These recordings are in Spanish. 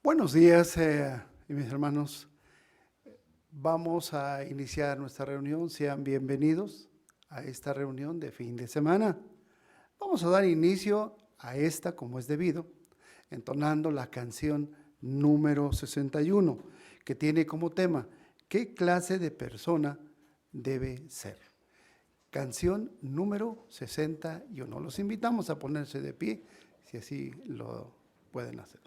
Buenos días, mis hermanos. Vamos a iniciar nuestra reunión. Sean bienvenidos a esta reunión de fin de semana. Vamos a dar inicio a esta como es debido, entonando la canción número 61, que tiene como tema, ¿qué clase de persona debe ser? Canción número 61. Los invitamos a ponerse de pie, si así lo pueden hacer.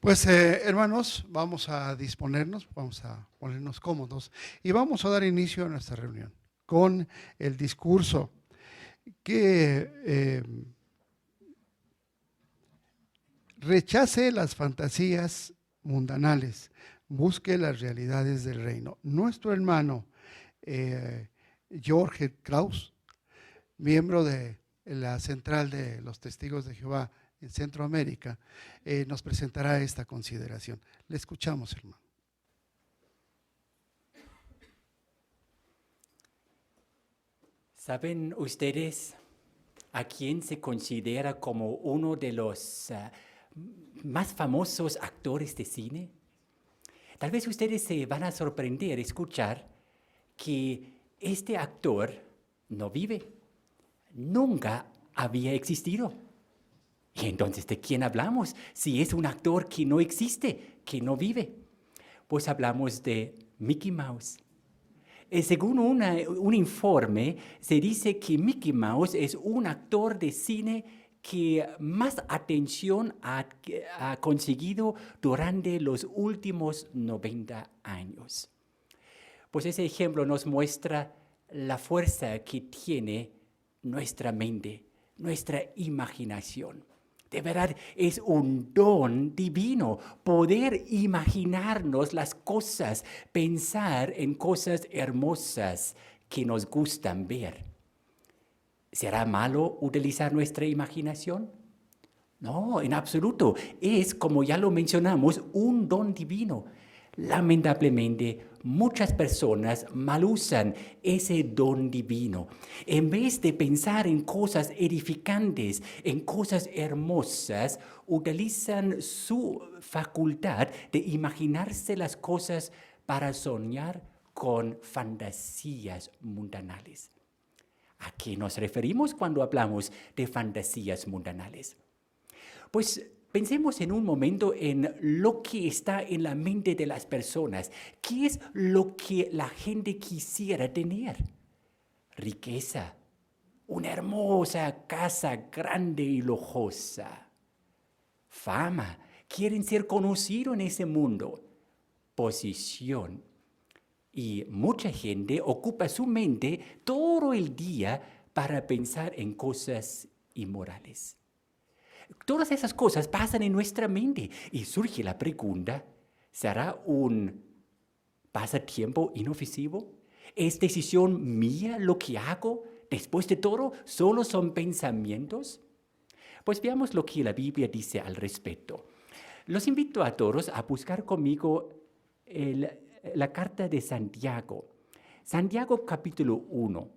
Pues hermanos, vamos a disponernos, vamos a ponernos cómodos y vamos a dar inicio a nuestra reunión con el discurso que rechace las fantasías mundanales, busque las realidades del reino. Nuestro hermano Jorge Kraus, miembro de la Central de los Testigos de Jehová en Centroamérica, nos presentará esta consideración. Le escuchamos, hermano. ¿Saben ustedes a quién se considera como uno de los más famosos actores de cine? Tal vez ustedes se van a sorprender escuchar que este actor no vive, nunca había existido. Y entonces, ¿de quién hablamos? Si es un actor que no existe, que no vive. Pues hablamos de Mickey Mouse. Según un informe, se dice que Mickey Mouse es un actor de cine que más atención ha conseguido durante los últimos 90 años. Pues ese ejemplo nos muestra la fuerza que tiene nuestra mente, nuestra imaginación. De verdad, es un don divino poder imaginarnos las cosas, pensar en cosas hermosas que nos gustan ver. ¿Será malo utilizar nuestra imaginación? No, en absoluto. Es, como ya lo mencionamos, un don divino. Lamentablemente, muchas personas malusan ese don divino. En vez de pensar en cosas edificantes, en cosas hermosas, utilizan su facultad de imaginarse las cosas para soñar con fantasías mundanales. ¿A qué nos referimos cuando hablamos de fantasías mundanales? Pues Pensemos en un momento en lo que está en la mente de las personas. ¿Qué es lo que la gente quisiera tener? Riqueza, una hermosa casa grande y lujosa. Fama, quieren ser conocidos en ese mundo. Posición. Y mucha gente ocupa su mente todo el día para pensar en cosas inmorales. Todas esas cosas pasan en nuestra mente y surge la pregunta, ¿será un pasatiempo inofensivo? ¿Es decisión mía lo que hago? Después de todo, ¿solo son pensamientos? Pues veamos lo que la Biblia dice al respecto. Los invito a todos a buscar conmigo la carta de Santiago. Santiago capítulo 1.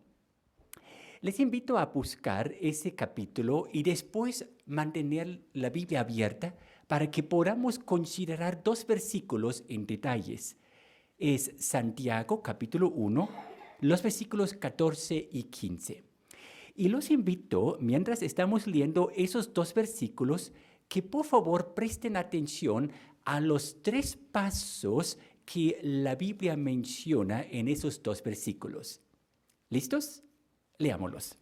Les invito a buscar ese capítulo y después mantener la Biblia abierta para que podamos considerar 2 versículos en detalles. Es Santiago capítulo 1, los versículos 14 y 15. Y los invito, mientras estamos leyendo esos 2 versículos, que por favor presten atención a los 3 pasos que la Biblia menciona en esos 2 versículos. ¿Listos? Leámoslos.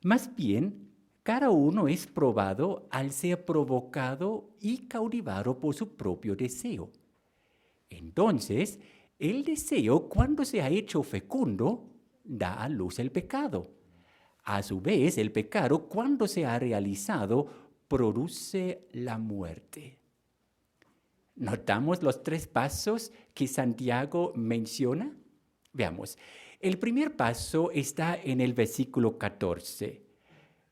Más bien, cada uno es probado al ser provocado y cautivado por su propio deseo. Entonces, el deseo, cuando se ha hecho fecundo, da a luz el pecado. A su vez, el pecado, cuando se ha realizado, produce la muerte. ¿Notamos los 3 pasos que Santiago menciona? Veamos. El primer paso está en el versículo 14.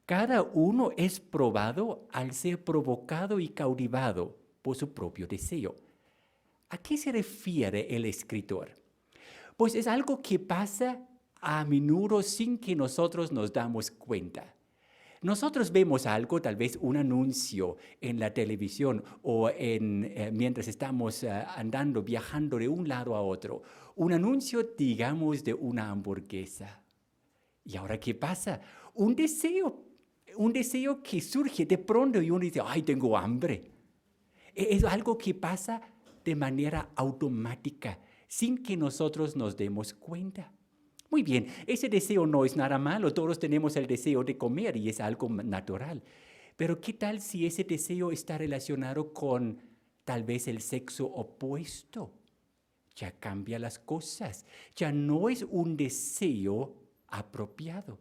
Cada uno es probado al ser provocado y cautivado por su propio deseo. ¿A qué se refiere el escritor? Pues es algo que pasa a menudo sin que nosotros nos damos cuenta. Nosotros vemos algo, tal vez un anuncio en la televisión o mientras estamos andando, viajando de un lado a otro. Un anuncio, digamos, de una hamburguesa. ¿Y ahora qué pasa? Un deseo que surge de pronto y uno dice, ¡ay, tengo hambre! Es algo que pasa de manera automática, sin que nosotros nos demos cuenta. Muy bien, ese deseo no es nada malo, todos tenemos el deseo de comer y es algo natural. Pero ¿qué tal si ese deseo está relacionado con tal vez el sexo opuesto? Ya cambia las cosas, ya no es un deseo apropiado.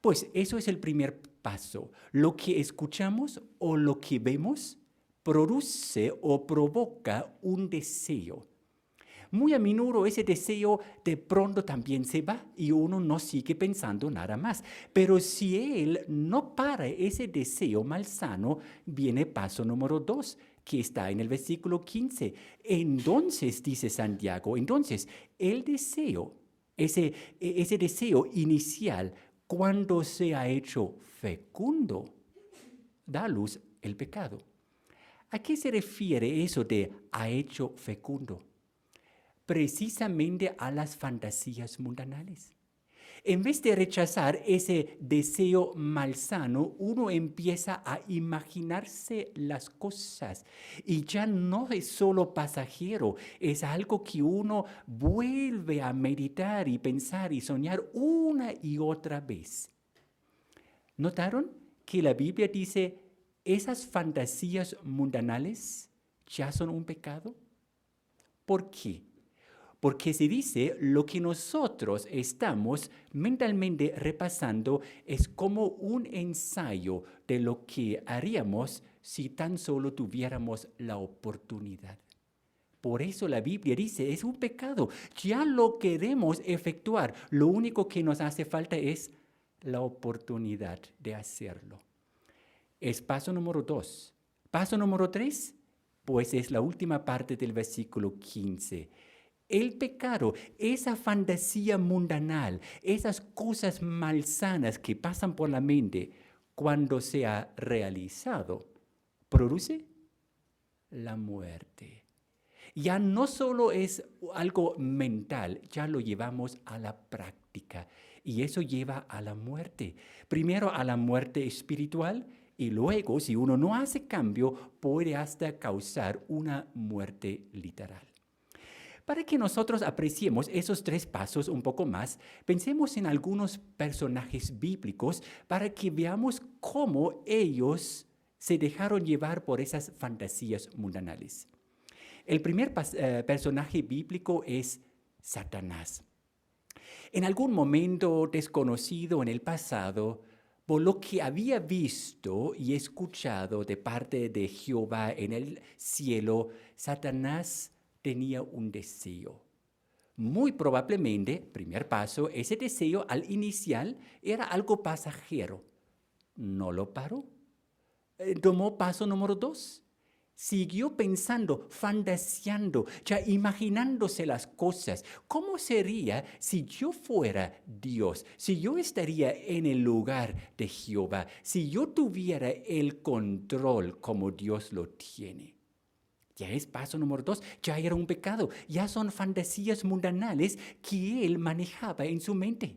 Pues eso es el primer paso. Lo que escuchamos o lo que vemos produce o provoca un deseo. Muy a menudo ese deseo de pronto también se va y uno no sigue pensando nada más. Pero si él no para ese deseo malsano, viene paso número 2, que está en el versículo 15. Entonces, dice Santiago, entonces el deseo, ese deseo inicial, cuando se ha hecho fecundo, da a luz el pecado. ¿A qué se refiere eso de ha hecho fecundo? Precisamente a las fantasías mundanales. En vez de rechazar ese deseo malsano, uno empieza a imaginarse las cosas y ya no es solo pasajero, es algo que uno vuelve a meditar y pensar y soñar una y otra vez. ¿Notaron que la Biblia dice esas fantasías mundanales ya son un pecado? ¿Por qué? Porque se dice lo que nosotros estamos mentalmente repasando es como un ensayo de lo que haríamos si tan solo tuviéramos la oportunidad. Por eso la Biblia dice, es un pecado, ya lo queremos efectuar, lo único que nos hace falta es la oportunidad de hacerlo. Es paso número 2. Paso número 3, pues es la última parte del versículo 15. El pecado, esa fantasía mundanal, esas cosas malsanas que pasan por la mente, cuando se ha realizado, produce la muerte. Ya no solo es algo mental, ya lo llevamos a la práctica y eso lleva a la muerte. Primero a la muerte espiritual Y luego, si uno no hace cambio, puede hasta causar una muerte literal. Para que nosotros apreciemos esos 3 pasos un poco más, pensemos en algunos personajes bíblicos para que veamos cómo ellos se dejaron llevar por esas fantasías mundanales. El primer personaje bíblico es Satanás. En algún momento desconocido en el pasado, por lo que había visto y escuchado de parte de Jehová en el cielo, Satanás tenía un deseo. Muy probablemente, primer paso, ese deseo al inicial era algo pasajero. No lo paró. Tomó paso número 2. Siguió pensando, fantaseando, ya imaginándose las cosas. ¿Cómo sería si yo fuera Dios? Si yo estaría en el lugar de Jehová, si yo tuviera el control como Dios lo tiene. Ya es paso número 2, ya era un pecado, ya son fantasías mundanales que él manejaba en su mente.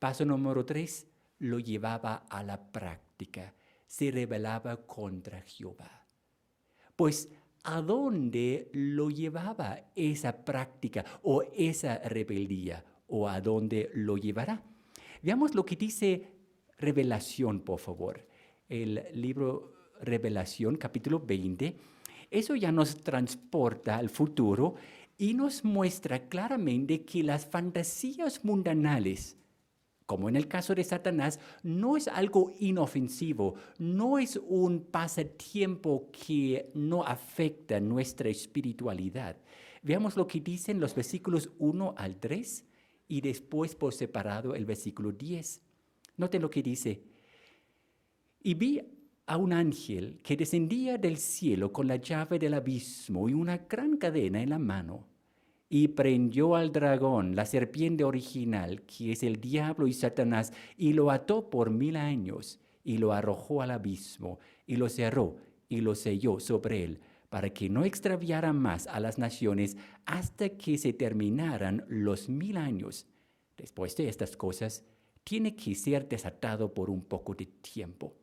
Paso número 3, lo llevaba a la práctica, se rebelaba contra Jehová. Pues, ¿a dónde lo llevaba esa práctica o esa rebeldía? ¿O a dónde lo llevará? Veamos lo que dice Revelación, por favor. El libro Revelación, capítulo 20. Eso ya nos transporta al futuro y nos muestra claramente que las fantasías mundanales, como en el caso de Satanás, no es algo inofensivo, no es un pasatiempo que no afecta nuestra espiritualidad. Veamos lo que dicen los versículos 1 al 3 y después por separado el versículo 10. Noten lo que dice. Y vi a un ángel que descendía del cielo con la llave del abismo y una gran cadena en la mano. Y prendió al dragón, la serpiente original, que es el diablo y Satanás, y lo ató por 1000 años, y lo arrojó al abismo, y lo cerró, y lo selló sobre él, para que no extraviara más a las naciones hasta que se terminaran los 1000 años. Después de estas cosas, tiene que ser desatado por un poco de tiempo.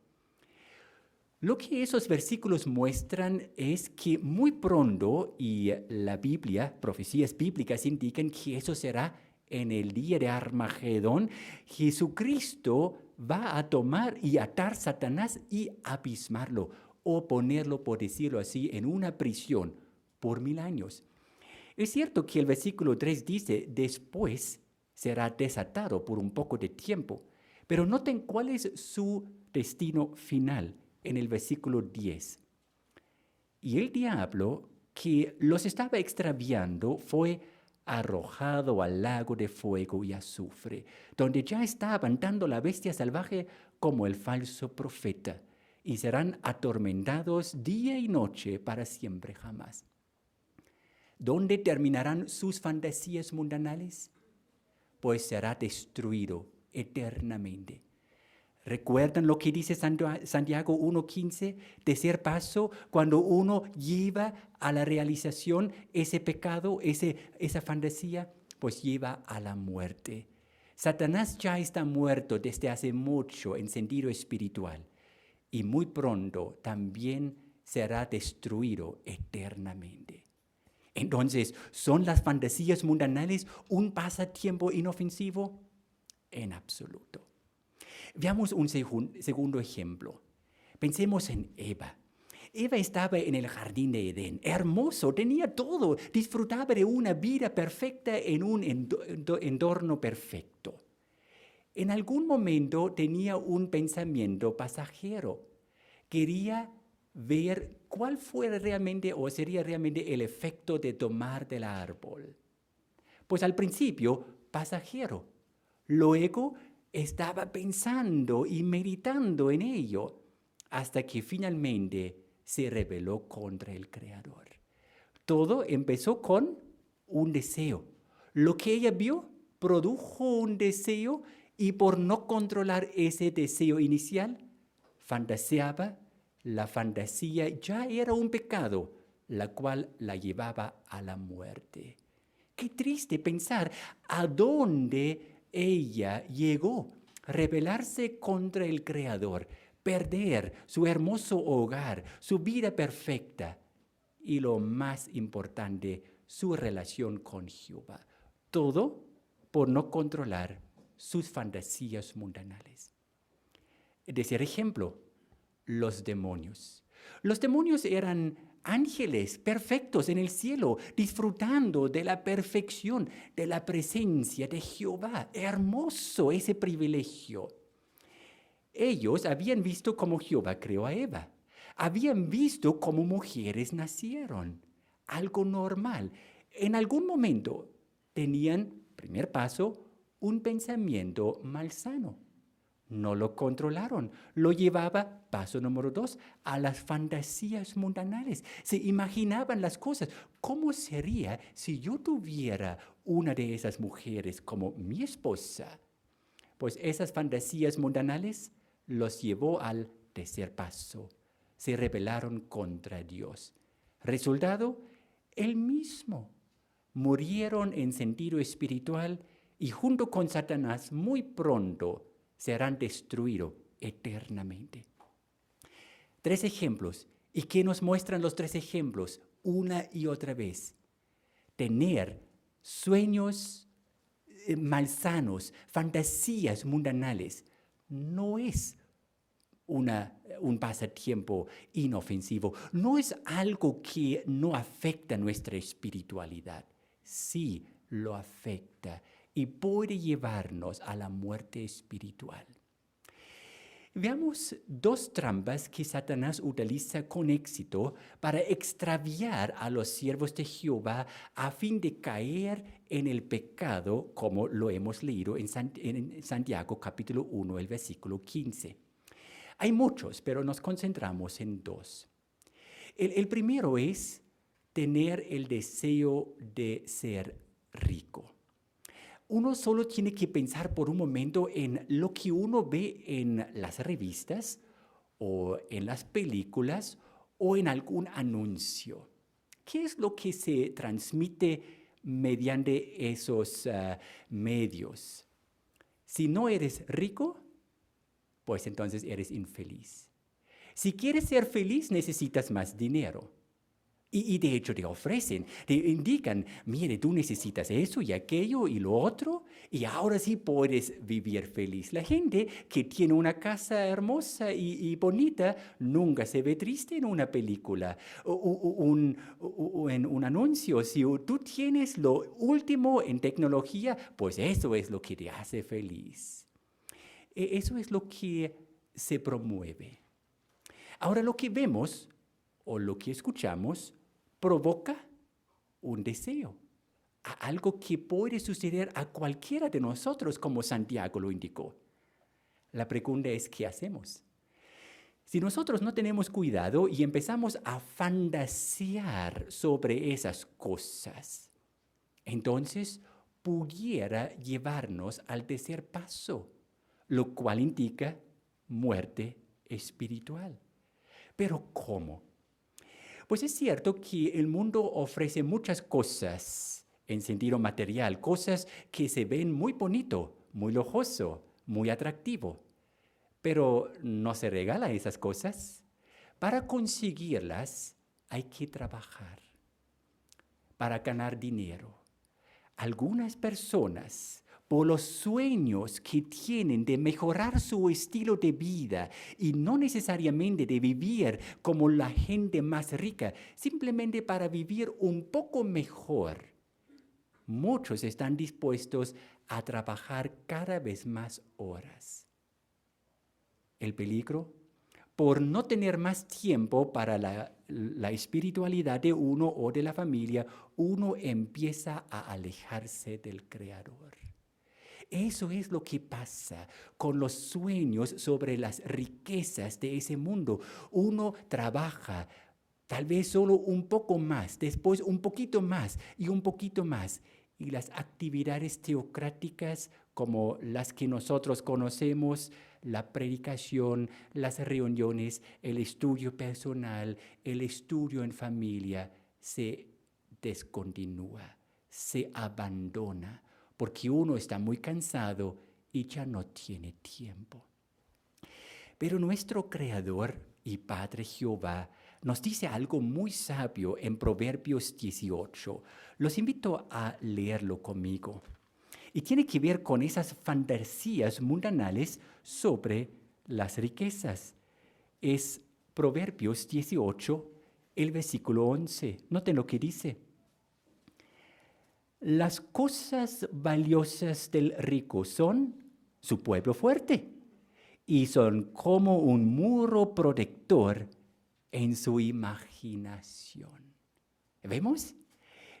Lo que esos versículos muestran es que muy pronto, y la Biblia, profecías bíblicas indican que eso será en el día de Armagedón, Jesucristo va a tomar y atar a Satanás y abismarlo, o ponerlo, por decirlo así, en una prisión por 1000 años. Es cierto que el versículo 3 dice, después será desatado por un poco de tiempo, pero noten cuál es su destino final. En el versículo 10. Y el diablo que los estaba extraviando fue arrojado al lago de fuego y azufre, donde ya estaban dando la bestia salvaje como el falso profeta, y serán atormentados día y noche para siempre jamás. ¿Dónde terminarán sus fantasías mundanales? Pues será destruido eternamente. ¿Recuerdan lo que dice Santiago 1:15? Tercer paso, cuando uno lleva a la realización ese pecado, esa fantasía, pues lleva a la muerte. Satanás ya está muerto desde hace mucho en sentido espiritual y muy pronto también será destruido eternamente. Entonces, ¿son las fantasías mundanales un pasatiempo inofensivo? En absoluto. Veamos un segundo ejemplo. Pensemos en Eva. Eva estaba en el jardín de Edén, hermoso, tenía todo, disfrutaba de una vida perfecta en un entorno perfecto. En algún momento tenía un pensamiento pasajero. Quería ver cuál fuera realmente o sería realmente el efecto de tomar del árbol. Pues al principio, pasajero. Luego, estaba pensando y meditando en ello hasta que finalmente se rebeló contra el Creador. Todo empezó con un deseo. Lo que ella vio produjo un deseo y por no controlar ese deseo inicial, fantaseaba. La fantasía ya era un pecado, la cual la llevaba a la muerte. Qué triste pensar a dónde ella llegó a rebelarse contra el Creador, perder su hermoso hogar, su vida perfecta y lo más importante, su relación con Jehová. Todo por no controlar sus fantasías mundanales. Tercer ejemplo, los demonios. Los demonios eran ángeles perfectos en el cielo, disfrutando de la perfección, de la presencia de Jehová. Hermoso ese privilegio. Ellos habían visto cómo Jehová creó a Eva. Habían visto cómo mujeres nacieron. Algo normal. En algún momento tenían, primer paso, un pensamiento malsano. No lo controlaron. Lo llevaba, paso número 2, a las fantasías mundanales. Se imaginaban las cosas. ¿Cómo sería si yo tuviera una de esas mujeres como mi esposa? Pues esas fantasías mundanales los llevó al tercer paso. Se rebelaron contra Dios. Resultado, el mismo. Murieron en sentido espiritual y junto con Satanás muy pronto serán destruidos eternamente. 3 ejemplos. ¿Y qué nos muestran los 3 ejemplos? Una y otra vez. Tener sueños malsanos, fantasías mundanales, no es un pasatiempo inofensivo, no es algo que no afecta nuestra espiritualidad. Sí, lo afecta y puede llevarnos a la muerte espiritual. Veamos 2 trampas que Satanás utiliza con éxito para extraviar a los siervos de Jehová a fin de caer en el pecado, como lo hemos leído en Santiago capítulo 1, el versículo 15. Hay muchos, pero nos concentramos en 2. El primero es tener el deseo de ser rico. Uno solo tiene que pensar por un momento en lo que uno ve en las revistas o en las películas o en algún anuncio. ¿Qué es lo que se transmite mediante esos medios? Si no eres rico, pues entonces eres infeliz. Si quieres ser feliz, necesitas más dinero. Y de hecho te ofrecen, te indican, mire, tú necesitas eso y aquello y lo otro, y ahora sí puedes vivir feliz. La gente que tiene una casa hermosa y bonita nunca se ve triste en una película o en un anuncio. Si tú tienes lo último en tecnología, pues eso es lo que te hace feliz. Eso es lo que se promueve. Ahora lo que vemos o lo que escuchamos provoca un deseo, algo que puede suceder a cualquiera de nosotros, como Santiago lo indicó. La pregunta es, ¿qué hacemos? Si nosotros no tenemos cuidado y empezamos a fantasear sobre esas cosas, entonces pudiera llevarnos al tercer paso, lo cual indica muerte espiritual. ¿Pero cómo? Pues es cierto que el mundo ofrece muchas cosas en sentido material, cosas que se ven muy bonito, muy lujoso, muy atractivo. Pero no se regalan esas cosas. Para conseguirlas hay que trabajar para ganar dinero. Algunas personas, por los sueños que tienen de mejorar su estilo de vida y no necesariamente de vivir como la gente más rica, simplemente para vivir un poco mejor, muchos están dispuestos a trabajar cada vez más horas. El peligro, por no tener más tiempo para la espiritualidad de uno o de la familia, uno empieza a alejarse del Creador. Eso es lo que pasa con los sueños sobre las riquezas de ese mundo. Uno trabaja tal vez solo un poco más, después un poquito más y un poquito más. Y las actividades teocráticas como las que nosotros conocemos, la predicación, las reuniones, el estudio personal, el estudio en familia, se descontinúa, se abandona, porque uno está muy cansado y ya no tiene tiempo. Pero nuestro Creador y Padre Jehová nos dice algo muy sabio en Proverbios 18. Los invito a leerlo conmigo. Y tiene que ver con esas fantasías mundanales sobre las riquezas. Es Proverbios 18, el versículo 11. Noten lo que dice. Las cosas valiosas del rico son su pueblo fuerte y son como un muro protector en su imaginación. ¿Vemos?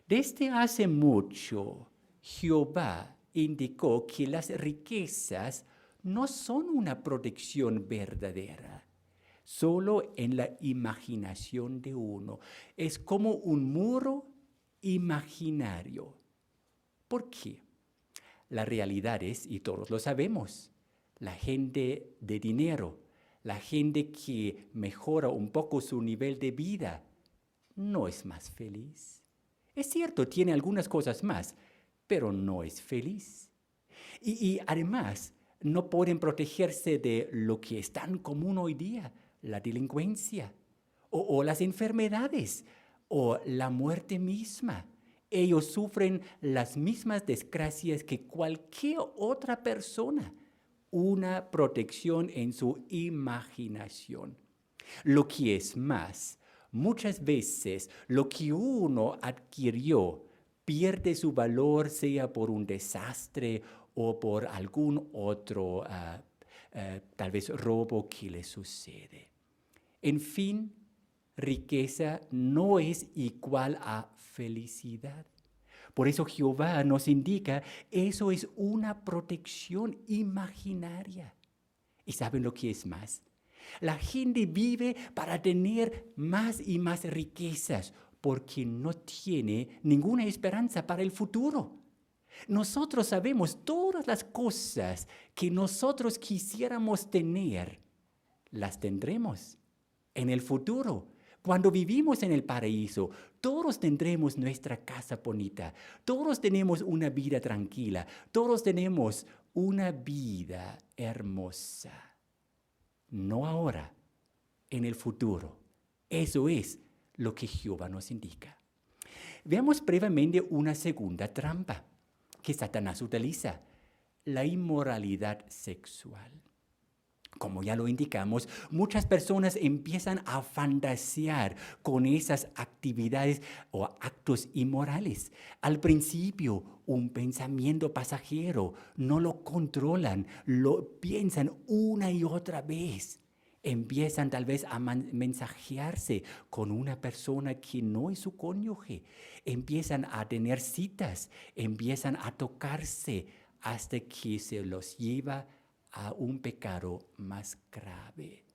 Desde hace mucho, Jehová indicó que las riquezas no son una protección verdadera, solo en la imaginación de uno. Es como un muro imaginario. ¿Por qué? La realidad es, y todos lo sabemos, la gente de dinero, la gente que mejora un poco su nivel de vida, no es más feliz. Es cierto, tiene algunas cosas más, pero no es feliz. Y además, no pueden protegerse de lo que es tan común hoy día, la delincuencia, o las enfermedades, o la muerte misma. Ellos sufren las mismas desgracias que cualquier otra persona. Una protección en su imaginación. Lo que es más, muchas veces lo que uno adquirió pierde su valor, sea por un desastre o por algún otro, tal vez robo que le sucede. En fin, riqueza no es igual a felicidad. Por eso Jehová nos indica, eso es una protección imaginaria. ¿Y saben lo que es más? La gente vive para tener más y más riquezas porque no tiene ninguna esperanza para el futuro. Nosotros sabemos todas las cosas que nosotros quisiéramos tener, las tendremos en el futuro. Cuando vivimos en el paraíso, todos tendremos nuestra casa bonita, todos tenemos una vida tranquila, todos tenemos una vida hermosa. No ahora, en el futuro. Eso es lo que Jehová nos indica. Veamos brevemente una segunda trampa que Satanás utiliza, la inmoralidad sexual. Como ya lo indicamos, muchas personas empiezan a fantasear con esas actividades o actos inmorales. Al principio, un pensamiento pasajero, no lo controlan, lo piensan una y otra vez. Empiezan tal vez a mensajearse con una persona que no es su cónyuge. Empiezan a tener citas, empiezan a tocarse hasta que se los lleva a un pecado más grave.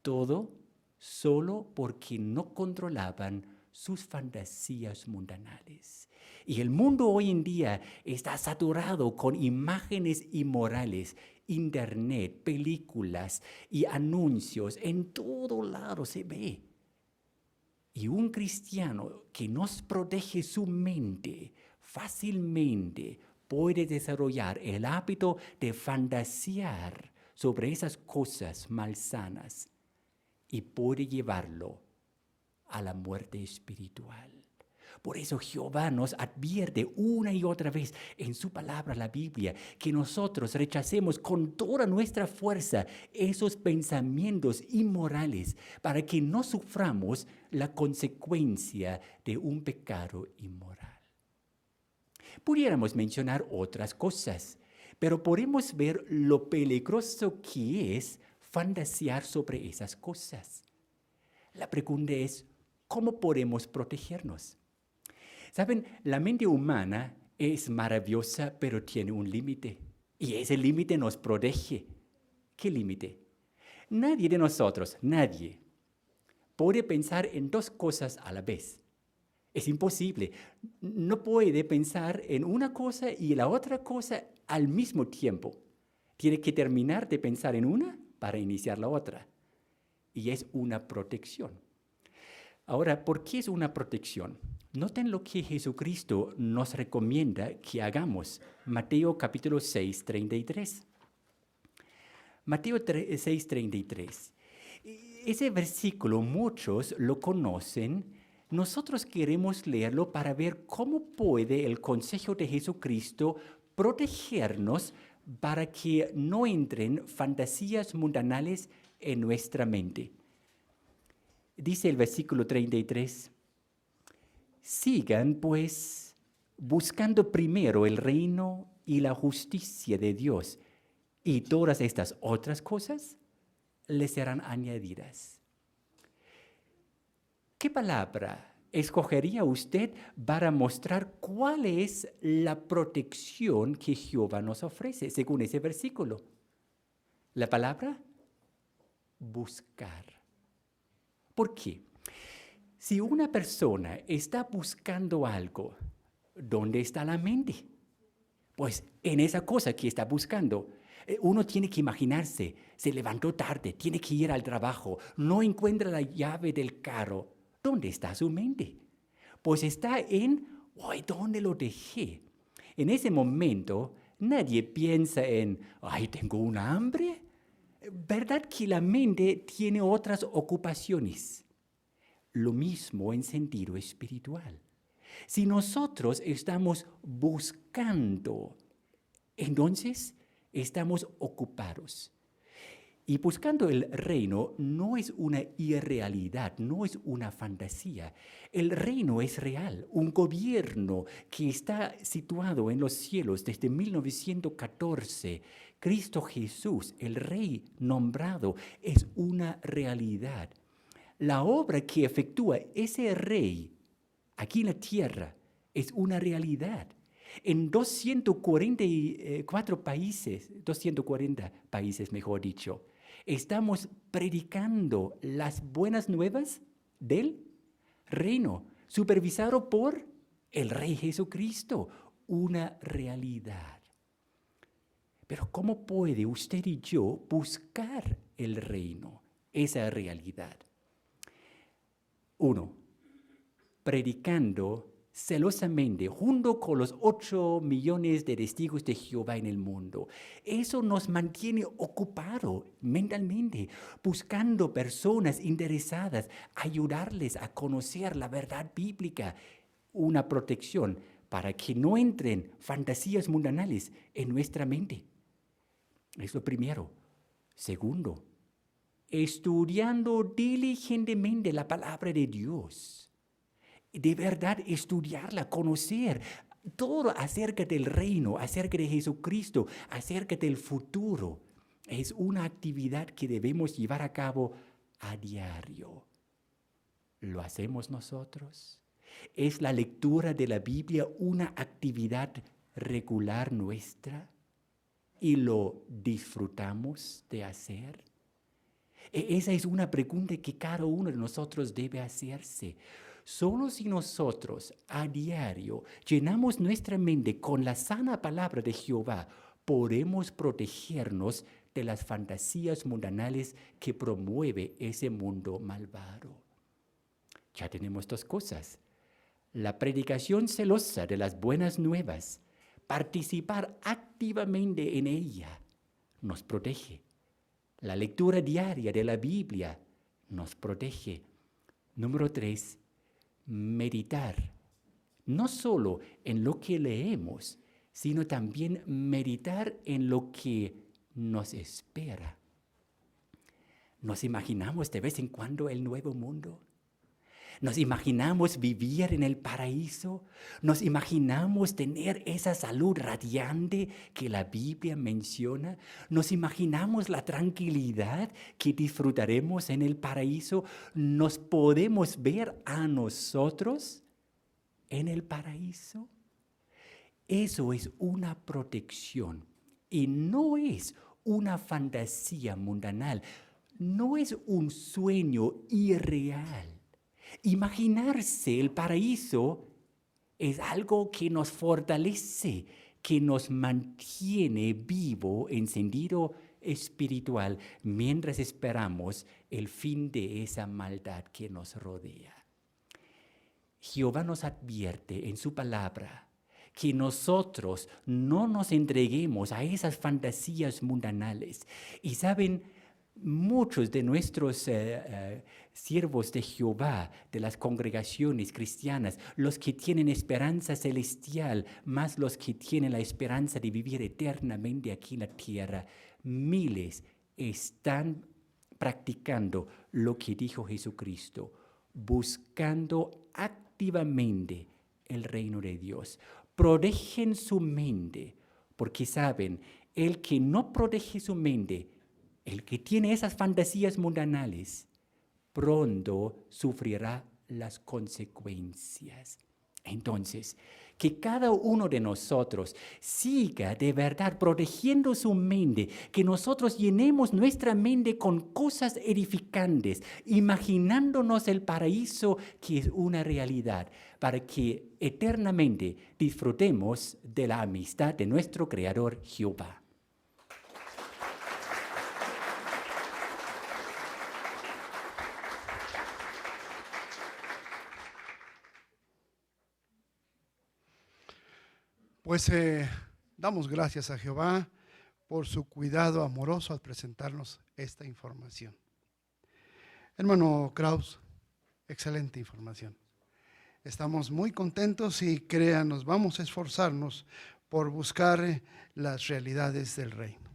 Todo solo porque no controlaban sus fantasías mundanales. Y el mundo hoy en día está saturado con imágenes inmorales, internet, películas y anuncios. En todo lado se ve. Y un cristiano que nos protege su mente fácilmente puede desarrollar el hábito de fantasear sobre esas cosas malsanas y puede llevarlo a la muerte espiritual. Por eso Jehová nos advierte una y otra vez en su palabra, la Biblia, que nosotros rechacemos con toda nuestra fuerza esos pensamientos inmorales para que no suframos la consecuencia de un pecado inmoral. Pudiéramos mencionar otras cosas, pero podemos ver lo peligroso que es fantasear sobre esas cosas. La pregunta es, ¿cómo podemos protegernos? Saben, la mente humana es maravillosa, pero tiene un límite. Y ese límite nos protege. ¿Qué límite? Nadie de nosotros, nadie, puede pensar en dos cosas a la vez. Es imposible. No puede pensar en una cosa y la otra cosa al mismo tiempo. Tiene que terminar de pensar en una para iniciar la otra. Y es una protección. Ahora, ¿por qué es una protección? Noten lo que Jesucristo nos recomienda que hagamos. Mateo capítulo 6, 33. Mateo 6:33. Ese versículo muchos lo conocen. Nosotros queremos leerlo para ver cómo puede el consejo de Jesucristo protegernos para que no entren fantasías mundanales en nuestra mente. Dice el versículo 33, sigan pues buscando primero el reino y la justicia de Dios, y todas estas otras cosas les serán añadidas. ¿Qué palabra escogería usted para mostrar cuál es la protección que Jehová nos ofrece según ese versículo? La palabra buscar. ¿Por qué? Si una persona está buscando algo, ¿dónde está la mente? Pues en esa cosa que está buscando. Uno tiene que imaginarse, se levantó tarde, tiene que ir al trabajo, no encuentra la llave del carro. ¿Dónde está su mente? Pues está en, ¿dónde lo dejé? En ese momento, nadie piensa en, tengo una hambre. ¿Verdad que la mente tiene otras ocupaciones? Lo mismo en sentido espiritual. Si nosotros estamos buscando, entonces estamos ocupados. Y buscando el reino no es una irrealidad, no es una fantasía. El reino es real, un gobierno que está situado en los cielos desde 1914. Cristo Jesús, el Rey nombrado, es una realidad. La obra que efectúa ese Rey aquí en la tierra es una realidad. En 240 países, mejor dicho, estamos predicando las buenas nuevas del reino, supervisado por el Rey Jesucristo, una realidad. Pero ¿cómo puede usted y yo buscar el reino, esa realidad? 1. Predicando celosamente, junto con los 8 millones de testigos de Jehová en el mundo. Eso nos mantiene ocupados mentalmente, buscando personas interesadas, ayudarles a conocer la verdad bíblica, una protección para que no entren fantasías mundanales en nuestra mente. Es lo primero. Segundo, estudiando diligentemente la palabra de Dios. De verdad estudiarla, conocer todo acerca del reino, acerca de Jesucristo, acerca del futuro. Es una actividad que debemos llevar a cabo a diario. ¿Lo hacemos nosotros? ¿Es la lectura de la Biblia una actividad regular nuestra? ¿Y lo disfrutamos de hacer? Esa es una pregunta que cada uno de nosotros debe hacerse. Solo si nosotros a diario llenamos nuestra mente con la sana palabra de Jehová, podemos protegernos de las fantasías mundanales que promueve ese mundo malvado. Ya tenemos 2 cosas. La predicación celosa de las buenas nuevas, participar activamente en ella, nos protege. La lectura diaria de la Biblia nos protege. Número 3, meditar, no solo en lo que leemos, sino también meditar en lo que nos espera. ¿Nos imaginamos de vez en cuando el nuevo mundo? ¿Nos imaginamos vivir en el paraíso? ¿Nos imaginamos tener esa salud radiante que la Biblia menciona? ¿Nos imaginamos la tranquilidad que disfrutaremos en el paraíso? ¿Nos podemos ver a nosotros en el paraíso? Eso es una protección y no es una fantasía mundanal, no es un sueño irreal. Imaginarse el paraíso es algo que nos fortalece, que nos mantiene vivo en sentido espiritual mientras esperamos el fin de esa maldad que nos rodea. Jehová nos advierte en su palabra que nosotros no nos entreguemos a esas fantasías mundanales. Y saben, muchos de nuestros siervos de Jehová, de las congregaciones cristianas, los que tienen esperanza celestial, más los que tienen la esperanza de vivir eternamente aquí en la tierra, miles están practicando lo que dijo Jesucristo, buscando activamente el reino de Dios. Protegen su mente, porque saben, el que no protege su mente, el que tiene esas fantasías mundanales, pronto sufrirá las consecuencias. Entonces, que cada uno de nosotros siga de verdad protegiendo su mente, que nosotros llenemos nuestra mente con cosas edificantes, imaginándonos el paraíso que es una realidad, para que eternamente disfrutemos de la amistad de nuestro Creador Jehová. Pues damos gracias a Jehová por su cuidado amoroso al presentarnos esta información. Hermano Kraus, excelente información. Estamos muy contentos y créanos, vamos a esforzarnos por buscar las realidades del reino.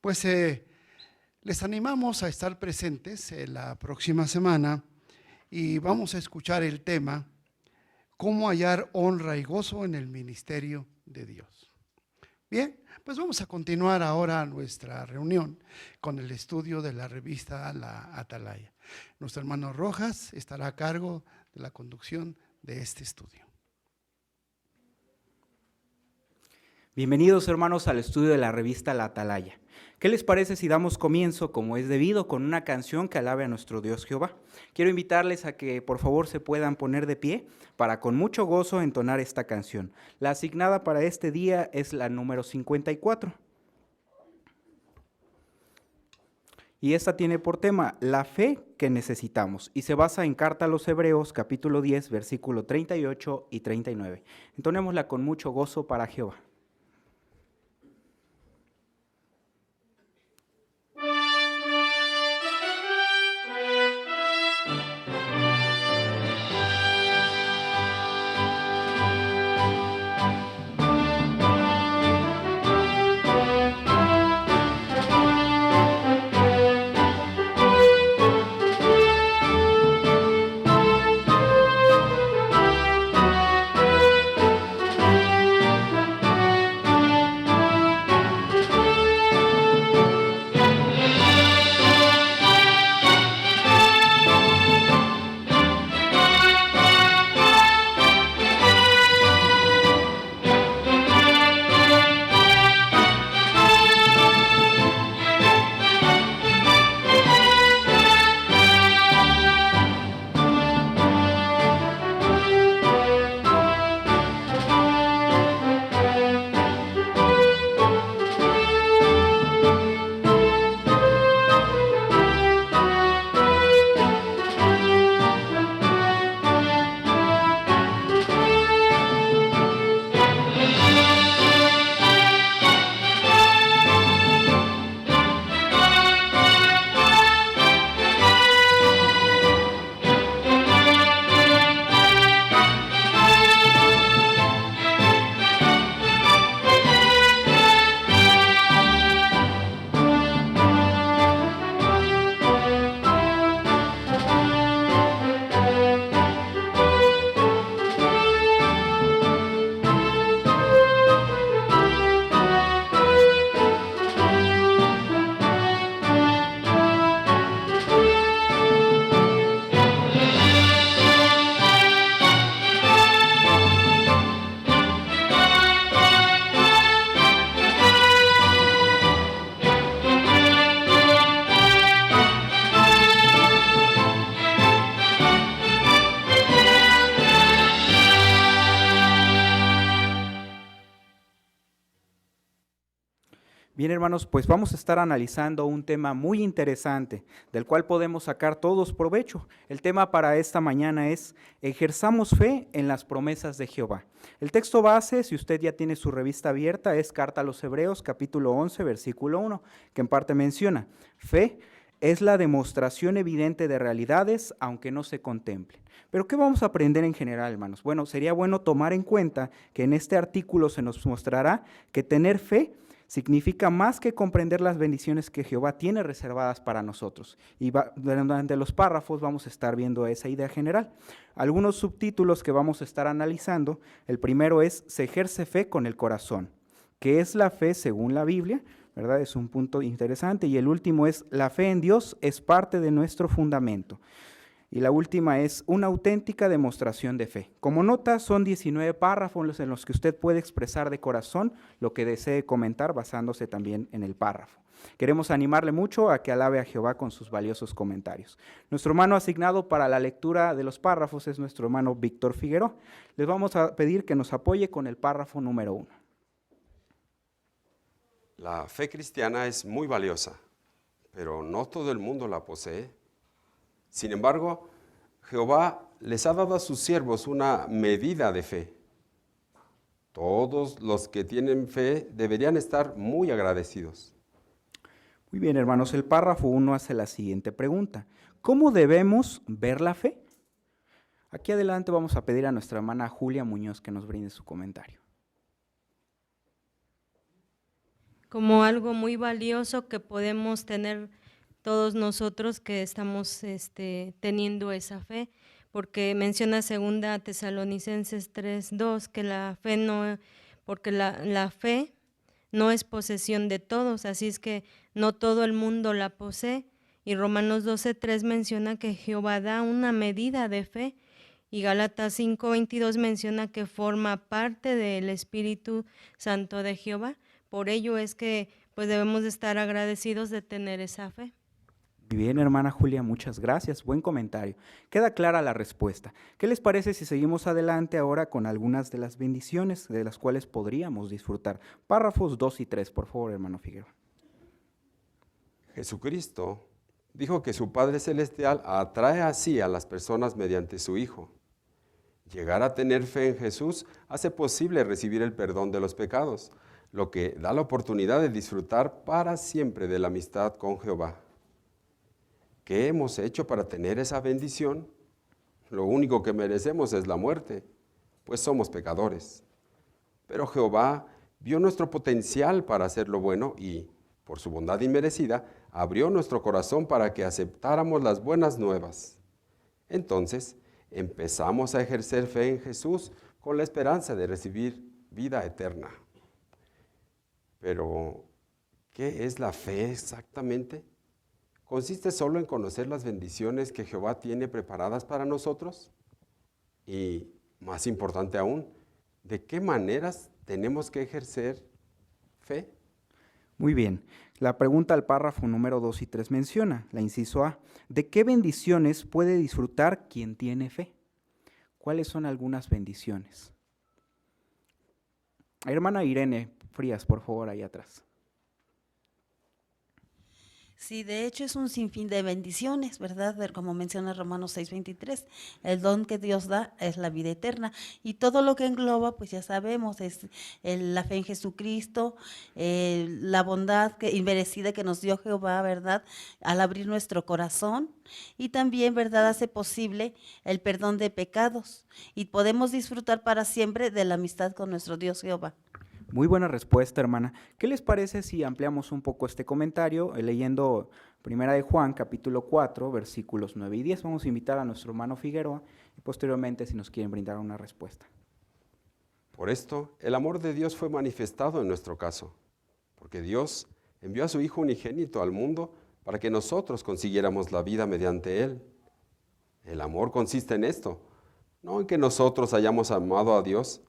Pues les animamos a estar presentes la próxima semana y vamos a escuchar el tema ¿Cómo hallar honra y gozo en el ministerio de Dios? Bien, pues vamos a continuar ahora nuestra reunión con el estudio de la revista La Atalaya. Nuestro hermano Rojas estará a cargo de la conducción de este estudio. Bienvenidos, hermanos, al estudio de la revista La Atalaya. ¿Qué les parece si damos comienzo, como es debido, con una canción que alabe a nuestro Dios Jehová? Quiero invitarles a que por favor se puedan poner de pie para con mucho gozo entonar esta canción. La asignada para este día es la número 54. Y esta tiene por tema la fe que necesitamos y se basa en Carta a los Hebreos, capítulo 10, versículo 38 y 39. Entonémosla con mucho gozo para Jehová. Bien, hermanos, pues vamos a estar analizando un tema muy interesante, del cual podemos sacar todos provecho. El tema para esta mañana es: ejerzamos fe en las promesas de Jehová. El texto base, si usted ya tiene su revista abierta, es Carta a los Hebreos, capítulo 11, versículo 1, que en parte menciona: fe es la demostración evidente de realidades, aunque no se contemplen. Pero ¿qué vamos a aprender en general, hermanos? Bueno, sería bueno tomar en cuenta que en este artículo se nos mostrará que tener fe significa más que comprender las bendiciones que Jehová tiene reservadas para nosotros. Y durante los párrafos vamos a estar viendo esa idea general. Algunos subtítulos que vamos a estar analizando: el primero es: se ejerce fe con el corazón. ¿Qué es la fe según la Biblia? ¿Verdad? Es un punto interesante. Y el último es: la fe en Dios es parte de nuestro fundamento. Y la última es: una auténtica demostración de fe. Como nota, son 19 párrafos en los que usted puede expresar de corazón lo que desee comentar, basándose también en el párrafo. Queremos animarle mucho a que alabe a Jehová con sus valiosos comentarios. Nuestro hermano asignado para la lectura de los párrafos es nuestro hermano Víctor Figueroa. Les vamos a pedir que nos apoye con el párrafo número 1. La fe cristiana es muy valiosa, pero no todo el mundo la posee. Sin embargo, Jehová les ha dado a sus siervos una medida de fe. Todos los que tienen fe deberían estar muy agradecidos. Muy bien, hermanos, el párrafo 1 hace la siguiente pregunta: ¿cómo debemos ver la fe? Aquí adelante vamos a pedir a nuestra hermana Julia Muñoz que nos brinde su comentario. Como algo muy valioso que podemos tener todos nosotros que estamos teniendo esa fe, porque menciona 2 Tesalonicenses 3:2 que la fe no, porque la fe no es posesión de todos, así es que no todo el mundo la posee. Y Romanos 12:3 menciona que Jehová da una medida de fe, y Gálatas 5:22 menciona que forma parte del Espíritu Santo de Jehová. Por ello es que pues debemos de estar agradecidos de tener esa fe. Muy bien, hermana Julia, muchas gracias. Buen comentario. Queda clara la respuesta. ¿Qué les parece si seguimos adelante ahora con algunas de las bendiciones de las cuales podríamos disfrutar? Párrafos 2 y 3, por favor, hermano Figueroa. Jesucristo dijo que su Padre Celestial atrae así a las personas mediante su Hijo. Llegar a tener fe en Jesús hace posible recibir el perdón de los pecados, lo que da la oportunidad de disfrutar para siempre de la amistad con Jehová. ¿Qué hemos hecho para tener esa bendición? Lo único que merecemos es la muerte, pues somos pecadores. Pero Jehová vio nuestro potencial para hacer lo bueno y, por su bondad inmerecida, abrió nuestro corazón para que aceptáramos las buenas nuevas. Entonces, empezamos a ejercer fe en Jesús con la esperanza de recibir vida eterna. Pero, ¿qué es la fe exactamente? ¿Consiste solo en conocer las bendiciones que Jehová tiene preparadas para nosotros? Y, más importante aún, ¿de qué maneras tenemos que ejercer fe? Muy bien. La pregunta al párrafo número 2 y 3 menciona, la inciso A: ¿de qué bendiciones puede disfrutar quien tiene fe? ¿Cuáles son algunas bendiciones? Hermana Irene Frías, por favor, ahí atrás. Sí, de hecho es un sinfín de bendiciones, ¿verdad? Como menciona Romanos 6:23, el don que Dios da es la vida eterna, y todo lo que engloba, pues ya sabemos, es la fe en Jesucristo, la bondad inmerecida que nos dio Jehová, ¿verdad? Al abrir nuestro corazón, y también, ¿verdad?, hace posible el perdón de pecados, y podemos disfrutar para siempre de la amistad con nuestro Dios Jehová. Muy buena respuesta, hermana. ¿Qué les parece si ampliamos un poco este comentario leyendo 1 de Juan, capítulo 4, versículos 9 y 10? Vamos a invitar a nuestro hermano Figueroa y posteriormente si nos quieren brindar una respuesta. Por esto, el amor de Dios fue manifestado en nuestro caso, porque Dios envió a su Hijo unigénito al mundo para que nosotros consiguiéramos la vida mediante Él. El amor consiste en esto, no en que nosotros hayamos amado a Dios,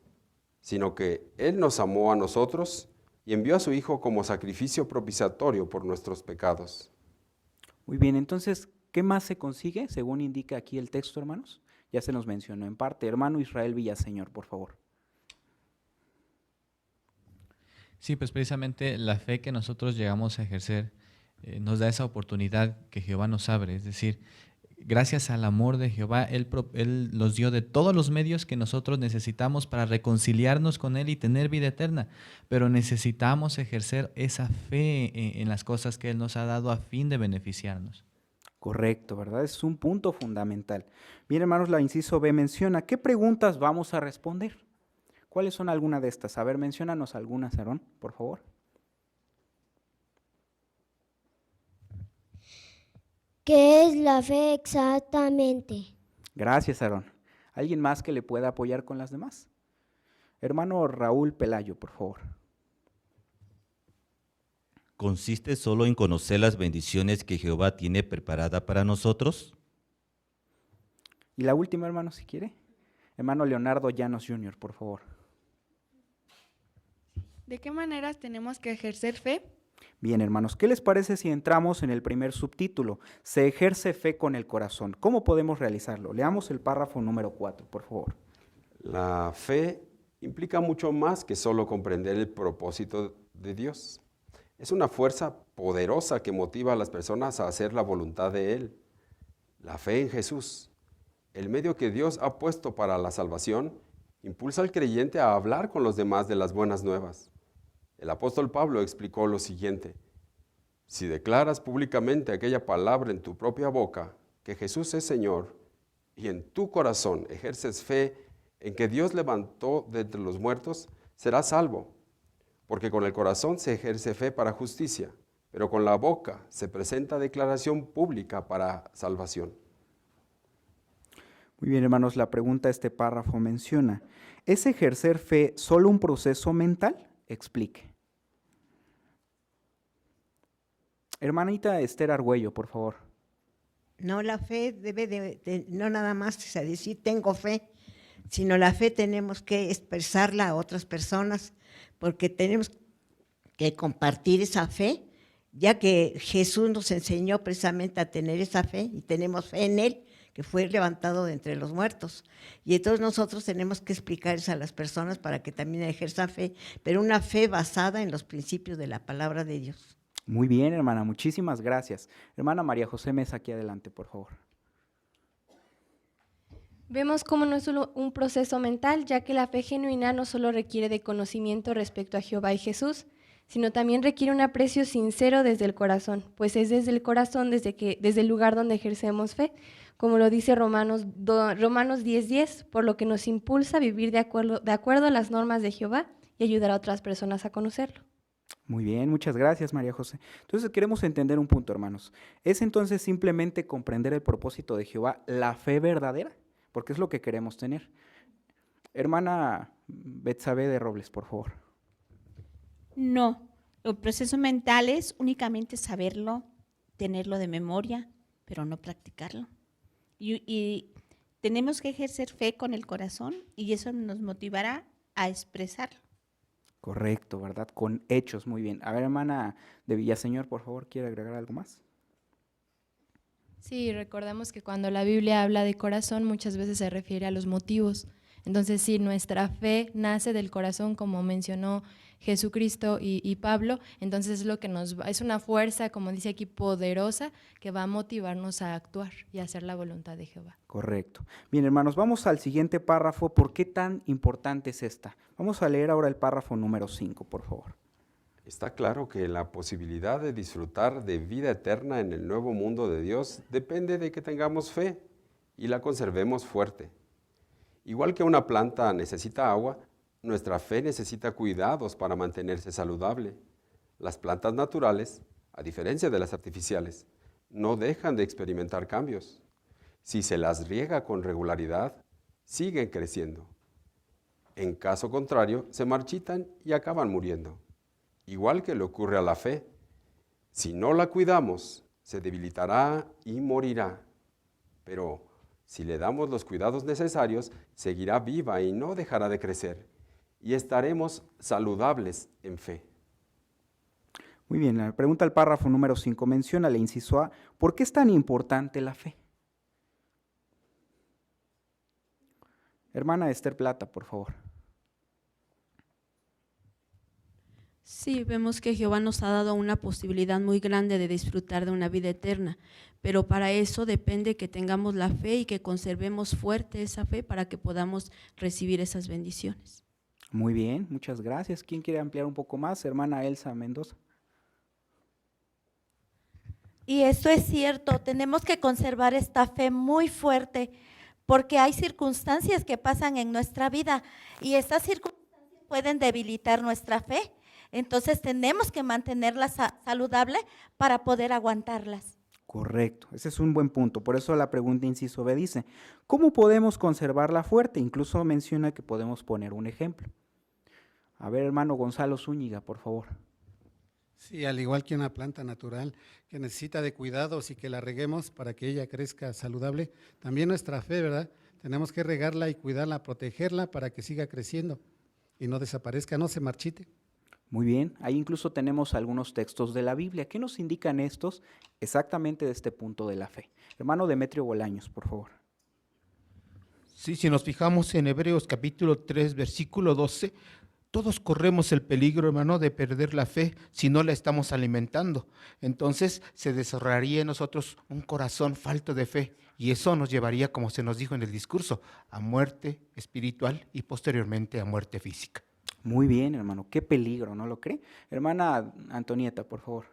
sino que Él nos amó a nosotros y envió a su Hijo como sacrificio propiciatorio por nuestros pecados. Muy bien, entonces, ¿qué más se consigue según indica aquí el texto, hermanos? Ya se nos mencionó en parte. Hermano Israel Villaseñor, por favor. Sí, pues precisamente la fe que nosotros llegamos a ejercer nos da esa oportunidad que Jehová nos abre. Es decir, gracias al amor de Jehová, Él nos dio de todos los medios que nosotros necesitamos para reconciliarnos con Él y tener vida eterna. Pero necesitamos ejercer esa fe en las cosas que Él nos ha dado a fin de beneficiarnos. Correcto, ¿verdad? Es un punto fundamental. Bien, hermanos, la inciso B menciona, ¿qué preguntas vamos a responder? ¿Cuáles son algunas de estas? A ver, menciónanos algunas, Aarón, por favor. ¿Qué es la fe exactamente? Gracias, Aarón. ¿Alguien más que le pueda apoyar con las demás? Hermano Raúl Pelayo, por favor. ¿Consiste solo en conocer las bendiciones que Jehová tiene preparada para nosotros? Y la última, hermano, si quiere. Hermano Leonardo Llanos Jr., por favor. ¿De qué maneras tenemos que ejercer fe? Bien, hermanos, ¿qué les parece si entramos en el primer subtítulo? Se ejerce fe con el corazón. ¿Cómo podemos realizarlo? Leamos el párrafo número 4, por favor. La fe implica mucho más que solo comprender el propósito de Dios. Es una fuerza poderosa que motiva a las personas a hacer la voluntad de Él. La fe en Jesús, el medio que Dios ha puesto para la salvación, impulsa al creyente a hablar con los demás de las buenas nuevas. El apóstol Pablo explicó lo siguiente: si declaras públicamente aquella palabra en tu propia boca, que Jesús es Señor, y en tu corazón ejerces fe en que Dios levantó de entre los muertos, serás salvo. Porque con el corazón se ejerce fe para justicia, pero con la boca se presenta declaración pública para salvación. Muy bien, hermanos, la pregunta de este párrafo menciona, ¿es ejercer fe solo un proceso mental? Explique. Hermanita Esther Argüello, por favor. No, la fe debe no nada más decir tengo fe, sino la fe tenemos que expresarla a otras personas, porque tenemos que compartir esa fe, ya que Jesús nos enseñó precisamente a tener esa fe y tenemos fe en Él, que fue levantado de entre los muertos. Y entonces nosotros tenemos que explicar eso a las personas para que también ejerzan fe, pero una fe basada en los principios de la palabra de Dios. Muy bien, hermana, muchísimas gracias. Hermana María José Mesa, aquí adelante, por favor. Vemos cómo no es solo un proceso mental, ya que la fe genuina no solo requiere de conocimiento respecto a Jehová y Jesús, sino también requiere un aprecio sincero desde el corazón, pues es desde el corazón, desde el lugar donde ejercemos fe, como lo dice Romanos 10:10, por lo que nos impulsa a vivir de acuerdo a las normas de Jehová y ayudar a otras personas a conocerlo. Muy bien, muchas gracias, María José. Entonces queremos entender un punto, hermanos. ¿Es entonces simplemente comprender el propósito de Jehová la fe verdadera? Porque es lo que queremos tener. Hermana Betsabe de Robles, por favor. No, el proceso mental es únicamente saberlo, tenerlo de memoria, pero no practicarlo. Y tenemos que ejercer fe con el corazón y eso nos motivará a expresarlo. Correcto, ¿verdad? Con hechos, muy bien. A ver, hermana de Villaseñor, por favor, ¿quiere agregar algo más? Sí, recordamos que cuando la Biblia habla de corazón muchas veces se refiere a los motivos. Entonces, sí, nuestra fe nace del corazón, como mencionó Jesucristo y Pablo. Entonces, es una fuerza, como dice aquí, poderosa, que va a motivarnos a actuar y a hacer la voluntad de Jehová. Correcto. Bien, hermanos, vamos al siguiente párrafo. ¿Por qué tan importante es esta? Vamos a leer ahora el párrafo número 5, por favor. Está claro que la posibilidad de disfrutar de vida eterna en el nuevo mundo de Dios depende de que tengamos fe y la conservemos fuerte. Igual que una planta necesita agua, nuestra fe necesita cuidados para mantenerse saludable. Las plantas naturales, a diferencia de las artificiales, no dejan de experimentar cambios. Si se las riega con regularidad, siguen creciendo. En caso contrario, se marchitan y acaban muriendo. Igual que le ocurre a la fe. Si no la cuidamos, se debilitará y morirá. Pero si le damos los cuidados necesarios, seguirá viva y no dejará de crecer. Y estaremos saludables en fe. Muy bien, la pregunta del párrafo número 5 menciona el inciso A. ¿Por qué es tan importante la fe? Hermana Esther Plata, por favor. Sí, vemos que Jehová nos ha dado una posibilidad muy grande de disfrutar de una vida eterna, pero para eso depende que tengamos la fe y que conservemos fuerte esa fe para que podamos recibir esas bendiciones. Muy bien, muchas gracias. ¿Quién quiere ampliar un poco más? Hermana Elsa Mendoza. Y eso es cierto, tenemos que conservar esta fe muy fuerte porque hay circunstancias que pasan en nuestra vida y estas circunstancias pueden debilitar nuestra fe. Entonces tenemos que mantenerla saludable para poder aguantarlas. Correcto, ese es un buen punto. Por eso la pregunta inciso B dice, ¿cómo podemos conservarla fuerte? Incluso menciona que podemos poner un ejemplo. A ver, hermano Gonzalo Zúñiga, por favor. Sí, al igual que una planta natural que necesita de cuidados y que la reguemos para que ella crezca saludable, también nuestra fe, ¿verdad? Tenemos que regarla y cuidarla, protegerla para que siga creciendo y no desaparezca, no se marchite. Muy bien, ahí incluso tenemos algunos textos de la Biblia. ¿Qué nos indican estos exactamente de este punto de la fe? Hermano Demetrio Bolaños, por favor. Sí, si nos fijamos en Hebreos capítulo 3, versículo 12, todos corremos el peligro, hermano, de perder la fe si no la estamos alimentando. Entonces se desarrollaría en nosotros un corazón falto de fe y eso nos llevaría, como se nos dijo en el discurso, a muerte espiritual y posteriormente a muerte física. Muy bien, hermano, qué peligro, ¿no lo cree? Hermana Antonieta, por favor.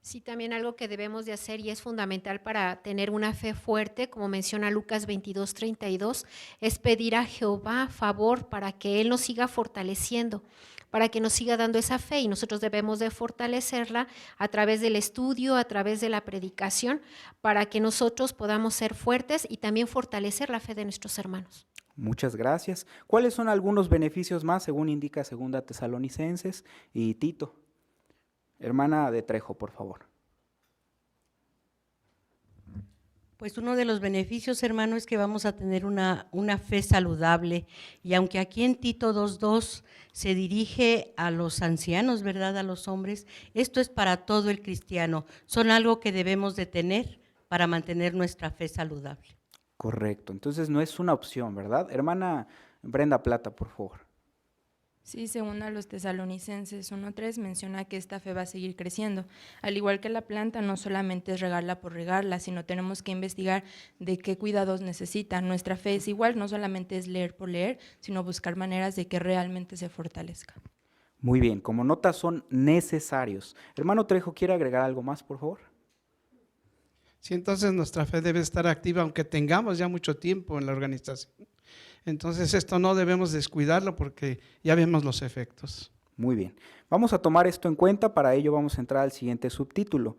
Sí, también algo que debemos de hacer y es fundamental para tener una fe fuerte, como menciona Lucas 22:32, es pedir a Jehová favor para que Él nos siga fortaleciendo, para que nos siga dando esa fe y nosotros debemos de fortalecerla a través del estudio, a través de la predicación, para que nosotros podamos ser fuertes y también fortalecer la fe de nuestros hermanos. Muchas gracias. ¿Cuáles son algunos beneficios más según indica 2 Tesalonicenses y Tito? Hermana de Trejo, por favor. Pues uno de los beneficios, hermano, es que vamos a tener una fe saludable. Y aunque aquí en Tito 2:2 se dirige a los ancianos, ¿verdad?, a los hombres, esto es para todo el cristiano. Son algo que debemos de tener para mantener nuestra fe saludable. Correcto, entonces no es una opción, ¿verdad? Hermana Brenda Plata, por favor. Sí, según a los Tesalonicenses 1:3 menciona que esta fe va a seguir creciendo. Al igual que la planta, no solamente es regarla por regarla, sino tenemos que investigar de qué cuidados necesita. Nuestra fe es igual, no solamente es leer por leer, sino buscar maneras de que realmente se fortalezca. Muy bien, como notas son necesarios. Hermano Trejo, ¿quiere agregar algo más, por favor? Sí, entonces nuestra fe debe estar activa aunque tengamos ya mucho tiempo en la organización. Entonces esto no debemos descuidarlo porque ya vemos los efectos. Muy bien, vamos a tomar esto en cuenta, para ello vamos a entrar al siguiente subtítulo.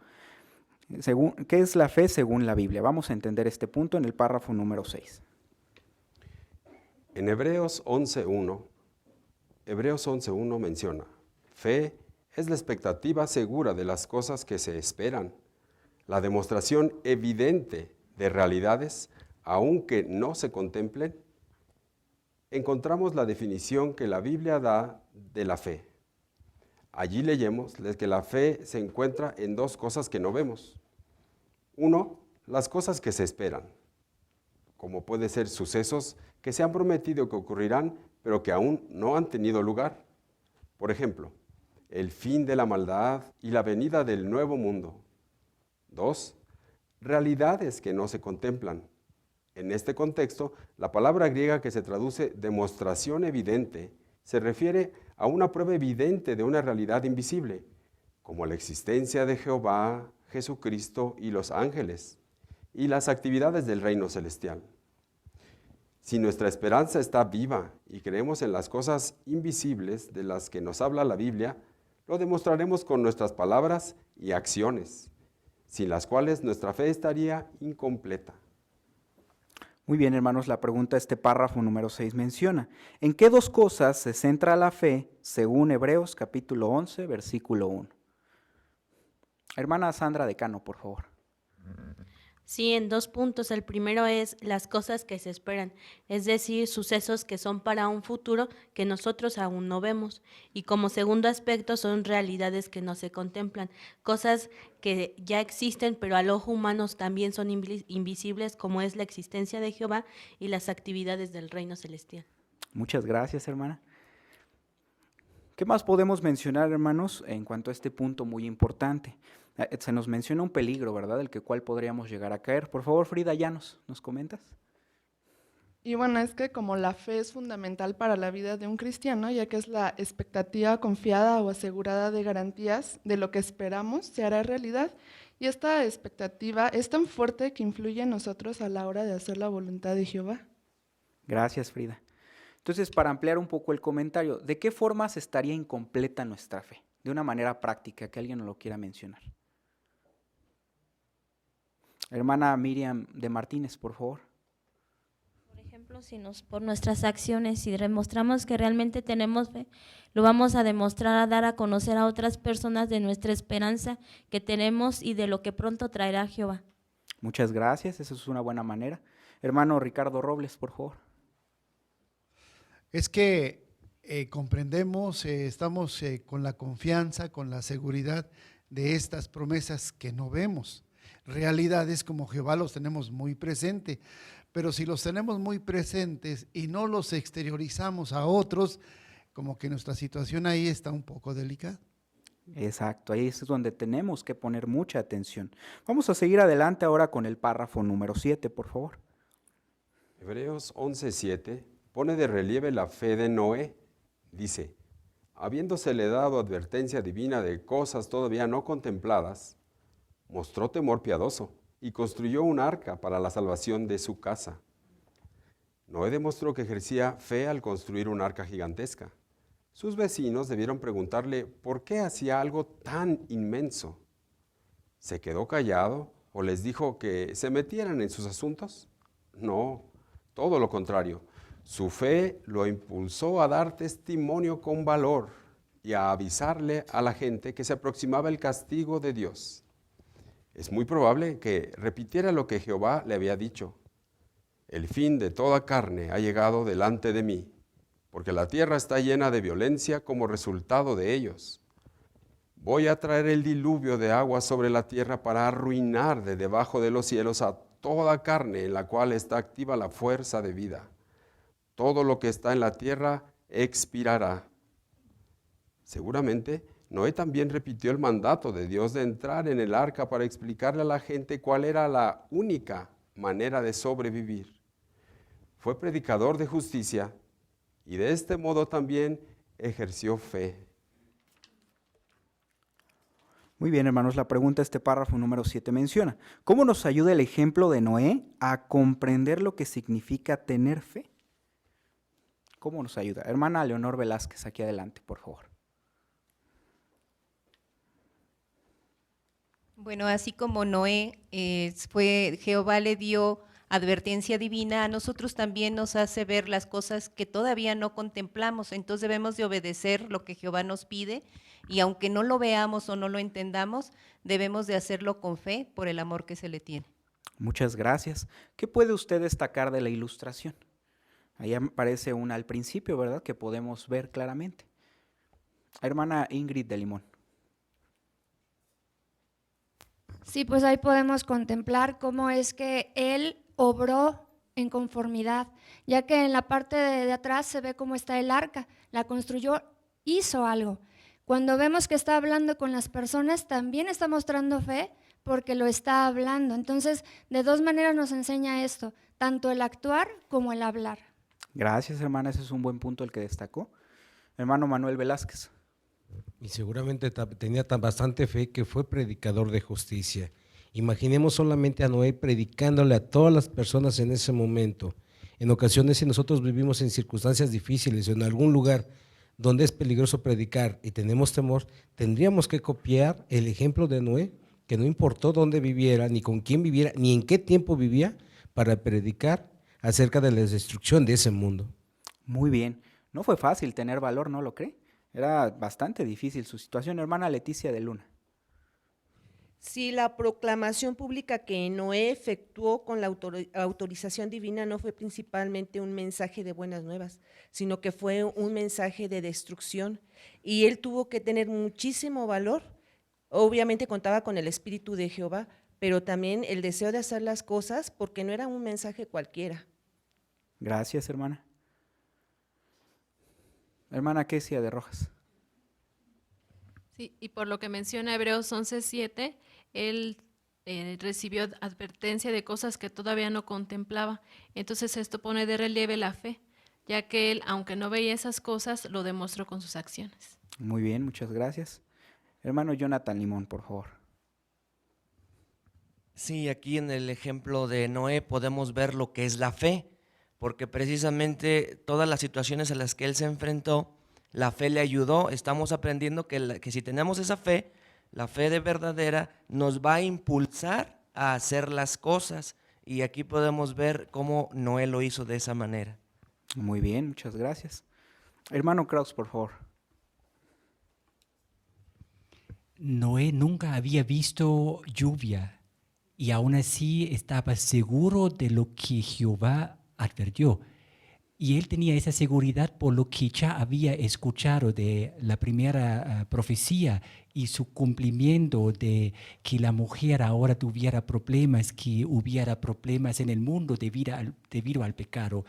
¿Qué es la fe según la Biblia? Vamos a entender este punto en el párrafo número 6. En Hebreos 11:1 menciona, fe es la expectativa segura de las cosas que se esperan, la demostración evidente de realidades, aunque no se contemplen. Encontramos la definición que la Biblia da de la fe. Allí leemos que la fe se encuentra en dos cosas que no vemos. Uno, las cosas que se esperan, como puede ser sucesos que se han prometido que ocurrirán, pero que aún no han tenido lugar. Por ejemplo, el fin de la maldad y la venida del nuevo mundo. 2, realidades que no se contemplan. En este contexto, la palabra griega que se traduce demostración evidente se refiere a una prueba evidente de una realidad invisible, como la existencia de Jehová, Jesucristo y los ángeles, y las actividades del reino celestial. Si nuestra esperanza está viva y creemos en las cosas invisibles de las que nos habla la Biblia, lo demostraremos con nuestras palabras y acciones, sin las cuales nuestra fe estaría incompleta. Muy bien, hermanos, la pregunta este párrafo número 6 menciona, ¿en qué dos cosas se centra la fe según Hebreos capítulo 11, versículo 1? Hermana Sandra Decano, por favor. Sí, en 2 puntos. El primero es las cosas que se esperan, es decir, sucesos que son para un futuro que nosotros aún no vemos. Y como segundo aspecto son realidades que no se contemplan, cosas que ya existen pero al ojo humano también son invisibles, como es la existencia de Jehová y las actividades del reino celestial. Muchas gracias, hermana. ¿Qué más podemos mencionar, hermanos, en cuanto a este punto muy importante? Se nos menciona un peligro, ¿verdad?, del cual podríamos llegar a caer. Por favor, Frida Llanos, ¿nos comentas? Y bueno, es que como la fe es fundamental para la vida de un cristiano, ya que es la expectativa confiada o asegurada de garantías de lo que esperamos se hará realidad, y esta expectativa es tan fuerte que influye en nosotros a la hora de hacer la voluntad de Jehová. Gracias, Frida. Entonces, para ampliar un poco el comentario, ¿de qué formas estaría incompleta nuestra fe? De una manera práctica, que alguien nos lo quiera mencionar. Hermana Miriam de Martínez, por favor. Por ejemplo, por nuestras acciones, si demostramos que realmente tenemos fe, lo vamos a demostrar, a dar a conocer a otras personas de nuestra esperanza que tenemos y de lo que pronto traerá Jehová. Muchas gracias, eso es una buena manera. Hermano Ricardo Robles, por favor. Es que comprendemos, estamos con la confianza, con la seguridad de estas promesas que no vemos. Realidades como Jehová los tenemos muy presente, pero si los tenemos muy presentes y no los exteriorizamos a otros, como que nuestra situación ahí está un poco delicada. Exacto, ahí es donde tenemos que poner mucha atención. Vamos a seguir adelante ahora con el párrafo número 7, por favor. Hebreos 11:7 pone de relieve la fe de Noé. Dice, habiéndosele dado advertencia divina de cosas todavía no contempladas, mostró temor piadoso y construyó un arca para la salvación de su casa. Noé demostró que ejercía fe al construir un arca gigantesca. Sus vecinos debieron preguntarle por qué hacía algo tan inmenso. ¿Se quedó callado o les dijo que se metieran en sus asuntos? No, todo lo contrario. Su fe lo impulsó a dar testimonio con valor y a avisarle a la gente que se aproximaba el castigo de Dios. Es muy probable que repitiera lo que Jehová le había dicho. El fin de toda carne ha llegado delante de mí, porque la tierra está llena de violencia como resultado de ellos. Voy a traer el diluvio de agua sobre la tierra para arruinar de debajo de los cielos a toda carne en la cual está activa la fuerza de vida. Todo lo que está en la tierra expirará. Seguramente, Noé también repitió el mandato de Dios de entrar en el arca para explicarle a la gente cuál era la única manera de sobrevivir. Fue predicador de justicia y de este modo también ejerció fe. Muy bien, hermanos, la pregunta este párrafo número 7 menciona, ¿cómo nos ayuda el ejemplo de Noé a comprender lo que significa tener fe? ¿Cómo nos ayuda? Hermana Leonor Velázquez, aquí adelante, por favor. Bueno, así como Noé, Jehová le dio advertencia divina, a nosotros también nos hace ver las cosas que todavía no contemplamos, entonces debemos de obedecer lo que Jehová nos pide y aunque no lo veamos o no lo entendamos, debemos de hacerlo con fe por el amor que se le tiene. Muchas gracias. ¿Qué puede usted destacar de la ilustración? Ahí aparece una al principio, ¿verdad?, que podemos ver claramente. Hermana Ingrid de Limón. Sí, pues ahí podemos contemplar cómo es que él obró en conformidad, ya que en la parte de atrás se ve cómo está el arca, la construyó, hizo algo. Cuando vemos que está hablando con las personas, también está mostrando fe porque lo está hablando. Entonces, de dos maneras nos enseña esto, tanto el actuar como el hablar. Gracias, hermana, ese es un buen punto el que destacó. Hermano Manuel Velázquez. Y seguramente tenía bastante fe que fue predicador de justicia. Imaginemos solamente a Noé predicándole a todas las personas en ese momento. En ocasiones, si nosotros vivimos en circunstancias difíciles o en algún lugar donde es peligroso predicar y tenemos temor, tendríamos que copiar el ejemplo de Noé, que no importó dónde viviera, ni con quién viviera, ni en qué tiempo vivía, para predicar acerca de la destrucción de ese mundo. Muy bien. No fue fácil tener valor, ¿no lo cree? Era bastante difícil su situación. Hermana Leticia de Luna. Si la proclamación pública que Noé efectuó con la autorización divina no fue principalmente un mensaje de buenas nuevas, sino que fue un mensaje de destrucción, y él tuvo que tener muchísimo valor. Obviamente contaba con el Espíritu de Jehová, pero también el deseo de hacer las cosas, porque no era un mensaje cualquiera. Gracias, hermana. Hermana Kesia de Rojas. Sí, y por lo que menciona Hebreos 11:7, él recibió advertencia de cosas que todavía no contemplaba. Entonces esto pone de relieve la fe, ya que él, aunque no veía esas cosas, lo demostró con sus acciones. Muy bien, muchas gracias. Hermano Jonathan Limón, por favor. Sí, aquí en el ejemplo de Noé podemos ver lo que es la fe, porque precisamente todas las situaciones a las que él se enfrentó, la fe le ayudó. Estamos aprendiendo que si tenemos esa fe, la fe de verdadera nos va a impulsar a hacer las cosas, y aquí podemos ver cómo Noé lo hizo de esa manera. Muy bien, muchas gracias. Hermano Kraus, por favor. Noé nunca había visto lluvia y aún así estaba seguro de lo que Jehová advirtió. Y él tenía esa seguridad por lo que ya había escuchado de la primera profecía y su cumplimiento de que la mujer ahora tuviera problemas, que hubiera problemas en el mundo debido al pecado.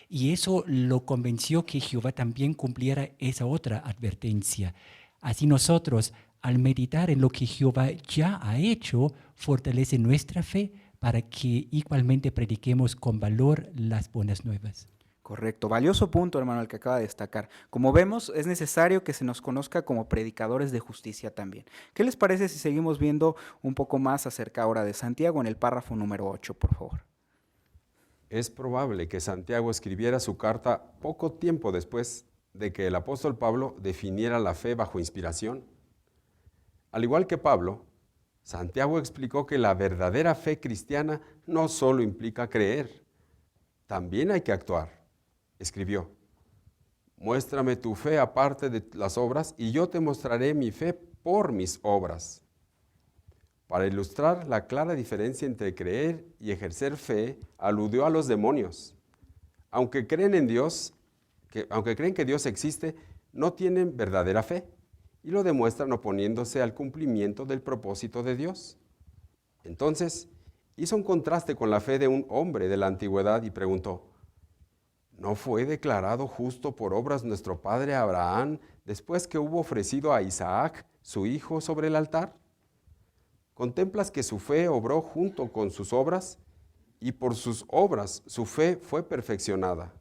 Y eso lo convenció que Jehová también cumpliera esa otra advertencia. Así nosotros, al meditar en lo que Jehová ya ha hecho, fortalece nuestra fe para que igualmente prediquemos con valor las buenas nuevas. Correcto, valioso punto, hermano, el que acaba de destacar. Como vemos, es necesario que se nos conozca como predicadores de justicia también. ¿Qué les parece si seguimos viendo un poco más acerca ahora de Santiago en el párrafo número 8, por favor? Es probable que Santiago escribiera su carta poco tiempo después de que el apóstol Pablo definiera la fe bajo inspiración. Al igual que Pablo, Santiago explicó que la verdadera fe cristiana no solo implica creer, también hay que actuar. Escribió: muéstrame tu fe aparte de las obras y yo te mostraré mi fe por mis obras. Para ilustrar la clara diferencia entre creer y ejercer fe, aludió a los demonios. Aunque creen en Dios, aunque creen que Dios existe, no tienen verdadera fe y lo demuestran oponiéndose al cumplimiento del propósito de Dios. Entonces, hizo un contraste con la fe de un hombre de la antigüedad y preguntó: ¿no fue declarado justo por obras nuestro padre Abraham después que hubo ofrecido a Isaac, su hijo, sobre el altar? Contemplas que su fe obró junto con sus obras, y por sus obras su fe fue perfeccionada.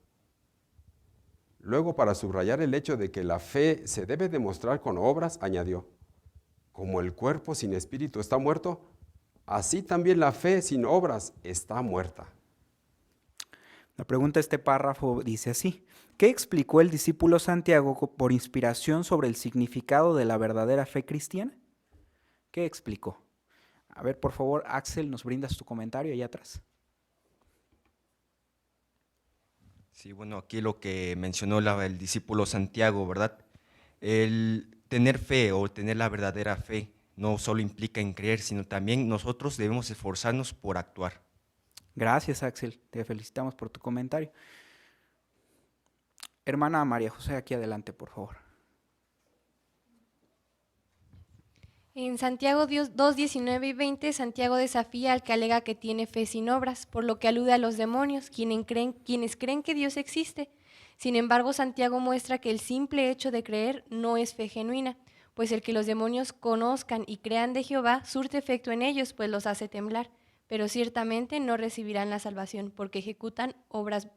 Luego, para subrayar el hecho de que la fe se debe demostrar con obras, añadió: como el cuerpo sin espíritu está muerto, así también la fe sin obras está muerta. La pregunta de este párrafo dice así: ¿qué explicó el discípulo Santiago por inspiración sobre el significado de la verdadera fe cristiana? ¿Qué explicó? A ver, por favor, Axel, ¿nos brindas tu comentario allá atrás? Sí, bueno, aquí lo que mencionó el discípulo Santiago, ¿verdad? El tener fe o tener la verdadera fe no solo implica en creer, sino también nosotros debemos esforzarnos por actuar. Gracias, Axel. Te felicitamos por tu comentario. Hermana María José, aquí adelante, por favor. En Santiago 2, 19 y 20, Santiago desafía al que alega que tiene fe sin obras, por lo que alude a los demonios, quienes creen que Dios existe. Sin embargo, Santiago muestra que el simple hecho de creer no es fe genuina, pues el que los demonios conozcan y crean de Jehová surte efecto en ellos, pues los hace temblar. Pero ciertamente no recibirán la salvación, porque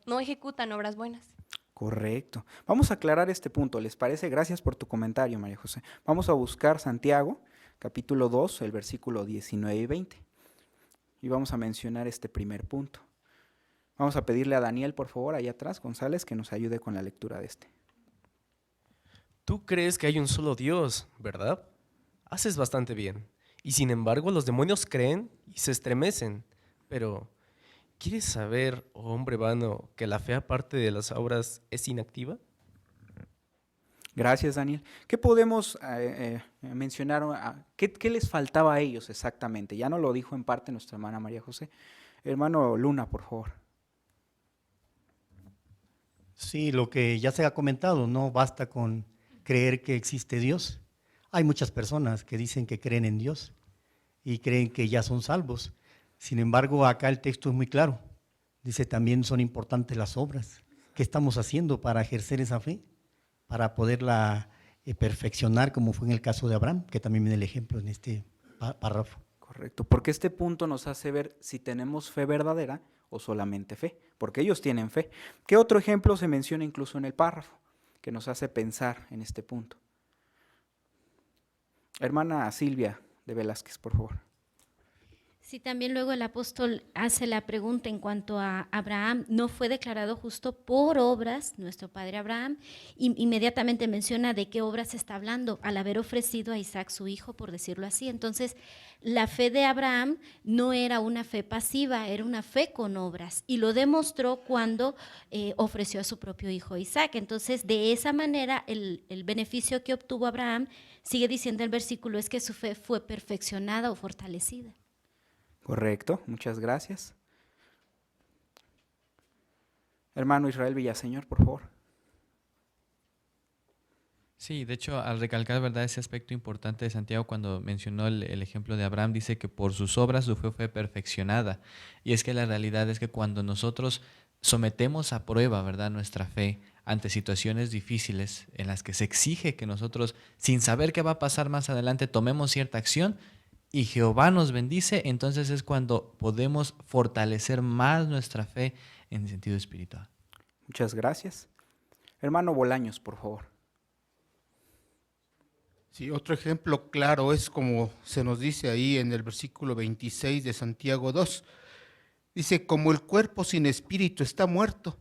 no ejecutan obras buenas. Correcto. Vamos a aclarar este punto, ¿les parece? Gracias por tu comentario, María José. Vamos a buscar Santiago, capítulo 2, el versículo 19 y 20. Y vamos a mencionar este primer punto. Vamos a pedirle a Daniel, por favor, allá atrás, González, que nos ayude con la lectura de este. Tú crees que hay un solo Dios, ¿verdad? Haces bastante bien. Y sin embargo, los demonios creen y se estremecen. Pero, ¿quieres saber, oh hombre vano, que la fe aparte de las obras es inactiva? Gracias, Daniel. ¿Qué podemos mencionar? ¿Qué les faltaba a ellos exactamente? Ya nos lo dijo en parte nuestra hermana María José. Hermano Luna, por favor. Sí, lo que ya se ha comentado, no basta con creer que existe Dios. Hay muchas personas que dicen que creen en Dios y creen que ya son salvos. Sin embargo, acá el texto es muy claro. Dice, también son importantes las obras. ¿Qué estamos haciendo para ejercer esa fe? Para poderla perfeccionar, como fue en el caso de Abraham, que también viene el ejemplo en este párrafo. Correcto, porque este punto nos hace ver si tenemos fe verdadera o solamente fe, porque ellos tienen fe. ¿Qué otro ejemplo se menciona incluso en el párrafo que nos hace pensar en este punto? Hermana Silvia de Velázquez, por favor. Sí, también luego el apóstol hace la pregunta en cuanto a Abraham, no fue declarado justo por obras, nuestro padre Abraham, inmediatamente menciona de qué obras está hablando, al haber ofrecido a Isaac su hijo, por decirlo así. Entonces, la fe de Abraham no era una fe pasiva, era una fe con obras, y lo demostró cuando ofreció a su propio hijo Isaac. Entonces, de esa manera, el beneficio que obtuvo Abraham, sigue diciendo el versículo, es que su fe fue perfeccionada o fortalecida. Correcto, muchas gracias. Hermano Israel Villaseñor, por favor. Sí, de hecho, al recalcar, ¿verdad?, ese aspecto importante de Santiago cuando mencionó el ejemplo de Abraham, dice que por sus obras su fe fue perfeccionada. Y es que la realidad es que cuando nosotros sometemos a prueba, ¿verdad?, nuestra fe ante situaciones difíciles en las que se exige que nosotros, sin saber qué va a pasar más adelante, tomemos cierta acción, y Jehová nos bendice, entonces es cuando podemos fortalecer más nuestra fe en el sentido espiritual. Muchas gracias. Hermano Bolaños, por favor. Sí, otro ejemplo claro es como se nos dice ahí en el versículo 26 de Santiago 2. Dice, como el cuerpo sin espíritu está muerto,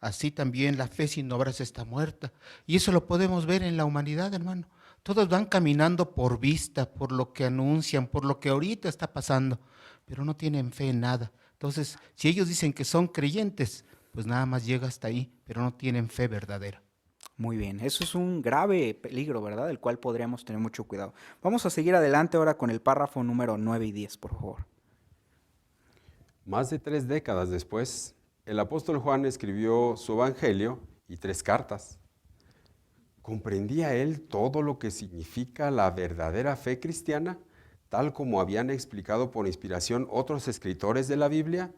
así también la fe sin obras está muerta. Y eso lo podemos ver en la humanidad, hermano. Todos van caminando por vista, por lo que anuncian, por lo que ahorita está pasando, pero no tienen fe en nada. Entonces, si ellos dicen que son creyentes, pues nada más llega hasta ahí, pero no tienen fe verdadera. Muy bien, eso es un grave peligro, ¿verdad?, del cual podríamos tener mucho cuidado. Vamos a seguir adelante ahora con el párrafo número 9 y 10, por favor. Más de 3 décadas después, el apóstol Juan escribió su evangelio y 3 cartas. ¿Comprendía él todo lo que significa la verdadera fe cristiana, tal como habían explicado por inspiración otros escritores de la Biblia?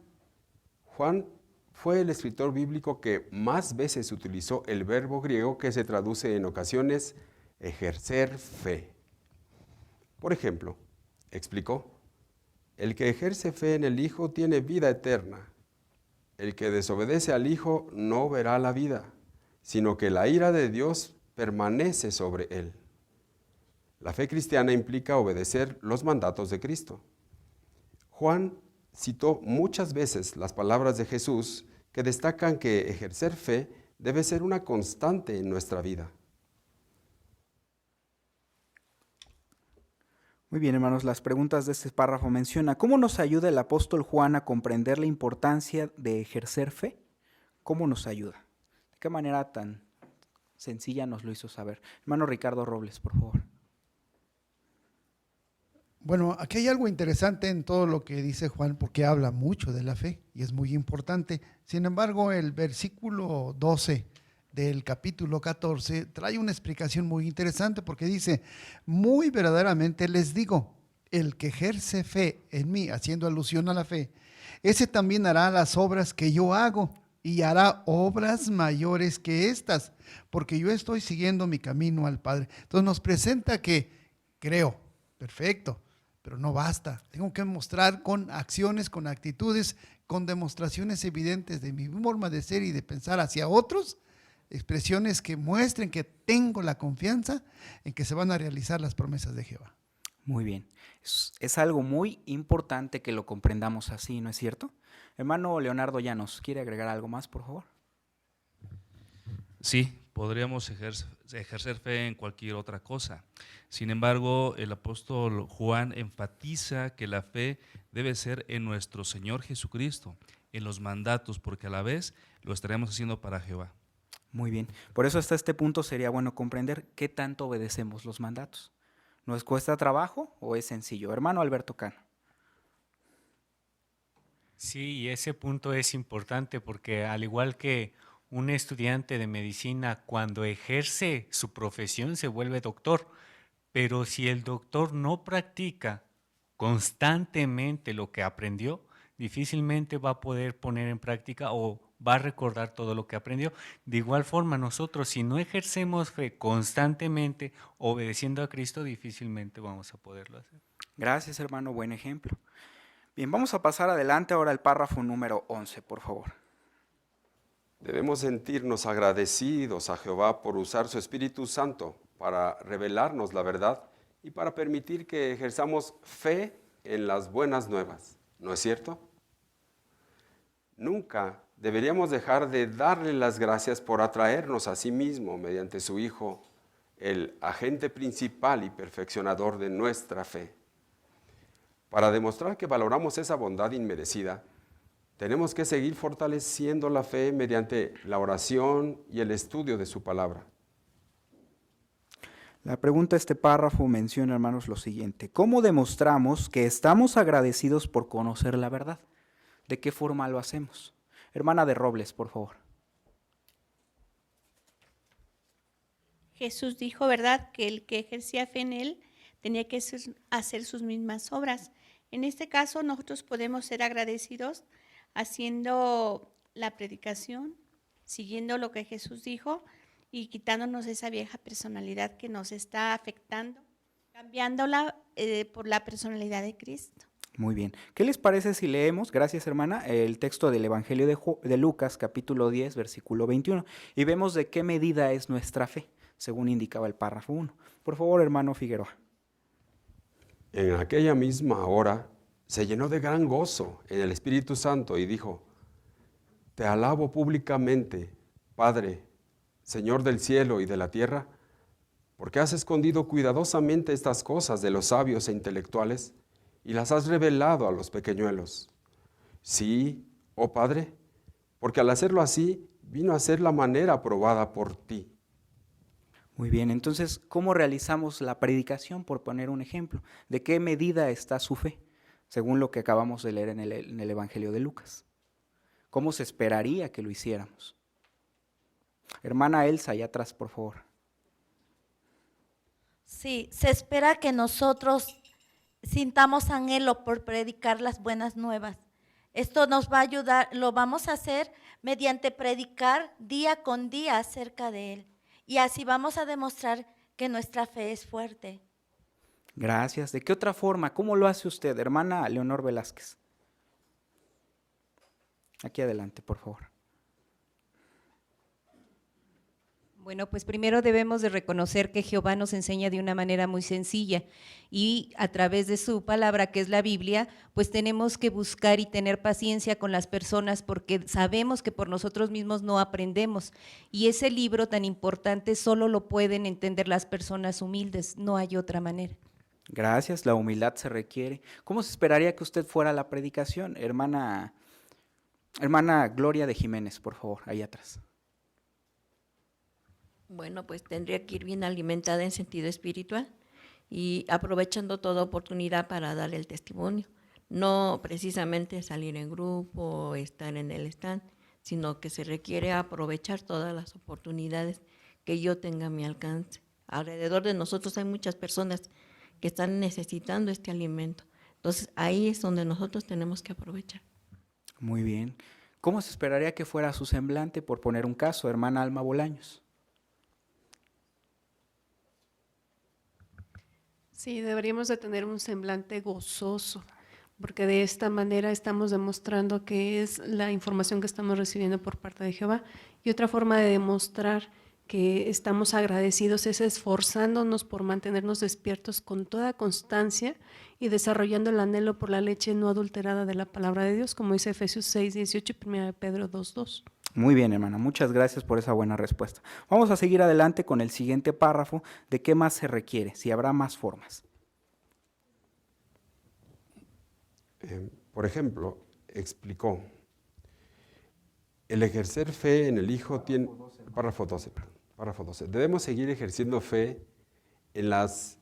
Juan fue el escritor bíblico que más veces utilizó el verbo griego que se traduce en ocasiones ejercer fe. Por ejemplo, explicó, el que ejerce fe en el Hijo tiene vida eterna. El que desobedece al Hijo no verá la vida, sino que la ira de Dios permanece sobre él. La fe cristiana implica obedecer los mandatos de Cristo. Juan citó muchas veces las palabras de Jesús que destacan que ejercer fe debe ser una constante en nuestra vida. Muy bien, hermanos, las preguntas de este párrafo menciona, ¿cómo nos ayuda el apóstol Juan a comprender la importancia de ejercer fe? ¿Cómo nos ayuda? ¿De qué manera tan sencilla nos lo hizo saber? Hermano Ricardo Robles, por favor. Bueno, aquí hay algo interesante en todo lo que dice Juan, porque habla mucho de la fe y es muy importante. Sin embargo, el versículo 12 del capítulo 14 trae una explicación muy interesante, porque dice, muy verdaderamente les digo, el que ejerce fe en mí, haciendo alusión a la fe, ese también hará las obras que yo hago, y hará obras mayores que estas, porque yo estoy siguiendo mi camino al Padre. Entonces nos presenta que creo, perfecto, pero no basta. Tengo que mostrar con acciones, con actitudes, con demostraciones evidentes de mi forma de ser y de pensar hacia otros, expresiones que muestren que tengo la confianza en que se van a realizar las promesas de Jehová. Muy bien, es algo muy importante que lo comprendamos así, ¿no es cierto? Hermano Leonardo Llanos, ¿quiere agregar algo más, por favor? Sí, podríamos ejercer fe en cualquier otra cosa. Sin embargo, el apóstol Juan enfatiza que la fe debe ser en nuestro Señor Jesucristo, en los mandatos, porque a la vez lo estaremos haciendo para Jehová. Muy bien, por eso hasta este punto sería bueno comprender qué tanto obedecemos los mandatos. ¿Nos cuesta trabajo o es sencillo? Hermano Alberto Cano. Sí, y ese punto es importante porque al igual que un estudiante de medicina cuando ejerce su profesión se vuelve doctor, pero si el doctor no practica constantemente lo que aprendió, difícilmente va a poder poner en práctica o va a recordar todo lo que aprendió. De igual forma, nosotros si no ejercemos fe constantemente, obedeciendo a Cristo, difícilmente vamos a poderlo hacer. Gracias, hermano, buen ejemplo. Bien, vamos a pasar adelante ahora al párrafo número 11, por favor. Debemos sentirnos agradecidos a Jehová por usar su Espíritu Santo para revelarnos la verdad y para permitir que ejerzamos fe en las buenas nuevas. ¿No es cierto? Nunca deberíamos dejar de darle las gracias por atraernos a sí mismo mediante su Hijo, el agente principal y perfeccionador de nuestra fe. Para demostrar que valoramos esa bondad inmerecida, tenemos que seguir fortaleciendo la fe mediante la oración y el estudio de su palabra. La pregunta de este párrafo menciona, hermanos, lo siguiente. ¿Cómo demostramos que estamos agradecidos por conocer la verdad? ¿De qué forma lo hacemos? Hermana de Robles, por favor. Jesús dijo, ¿verdad?, que el que ejercía fe en él tenía que hacer sus mismas obras. En este caso, nosotros podemos ser agradecidos haciendo la predicación, siguiendo lo que Jesús dijo y quitándonos esa vieja personalidad que nos está afectando, cambiándola por la personalidad de Cristo. Muy bien. ¿Qué les parece si leemos, gracias hermana, el texto del Evangelio de Lucas, capítulo 10, versículo 21, y vemos de qué medida es nuestra fe, según indicaba el párrafo 1. Por favor, hermano Figueroa. En aquella misma hora se llenó de gran gozo en el Espíritu Santo y dijo, te alabo públicamente, Padre, Señor del cielo y de la tierra, porque has escondido cuidadosamente estas cosas de los sabios e intelectuales y las has revelado a los pequeñuelos. Sí, oh Padre, porque al hacerlo así, vino a ser la manera aprobada por ti. Muy bien, entonces, ¿cómo realizamos la predicación, por poner un ejemplo? ¿De qué medida está su fe? Según lo que acabamos de leer en el Evangelio de Lucas. ¿Cómo se esperaría que lo hiciéramos? Hermana Elsa, allá atrás, por favor. Sí, se espera que nosotros sintamos anhelo por predicar las buenas nuevas. Esto nos va a ayudar, lo vamos a hacer mediante predicar día con día acerca de Él. Y así vamos a demostrar que nuestra fe es fuerte. Gracias. ¿De qué otra forma? ¿Cómo lo hace usted, hermana Leonor Velázquez? Aquí adelante, por favor. Bueno, pues primero debemos de reconocer que Jehová nos enseña de una manera muy sencilla y a través de su palabra, que es la Biblia, pues tenemos que buscar y tener paciencia con las personas porque sabemos que por nosotros mismos no aprendemos y ese libro tan importante solo lo pueden entender las personas humildes, no hay otra manera. Gracias, la humildad se requiere. ¿Cómo se esperaría que usted fuera a la predicación? Hermana Gloria de Jiménez, por favor, ahí atrás. Bueno, pues tendría que ir bien alimentada en sentido espiritual y aprovechando toda oportunidad para dar el testimonio. No precisamente salir en grupo o estar en el stand, sino que se requiere aprovechar todas las oportunidades que yo tenga a mi alcance. Alrededor de nosotros hay muchas personas que están necesitando este alimento. Entonces ahí es donde nosotros tenemos que aprovechar. Muy bien. ¿Cómo se esperaría que fuera su semblante, por poner un caso, hermana Alma Bolaños? Sí, deberíamos de tener un semblante gozoso, porque de esta manera estamos demostrando que es la información que estamos recibiendo por parte de Jehová. Y otra forma de demostrar que estamos agradecidos es esforzándonos por mantenernos despiertos con toda constancia y desarrollando el anhelo por la leche no adulterada de la palabra de Dios, como dice Efesios 6:18 y 1 Pedro 2:2. Muy bien, hermana, muchas gracias por esa buena respuesta. Vamos a seguir adelante con el siguiente párrafo de qué más se requiere, si habrá más formas. Por ejemplo, explicó, el ejercer fe en el Hijo tiene, párrafo 12, debemos seguir ejerciendo fe en las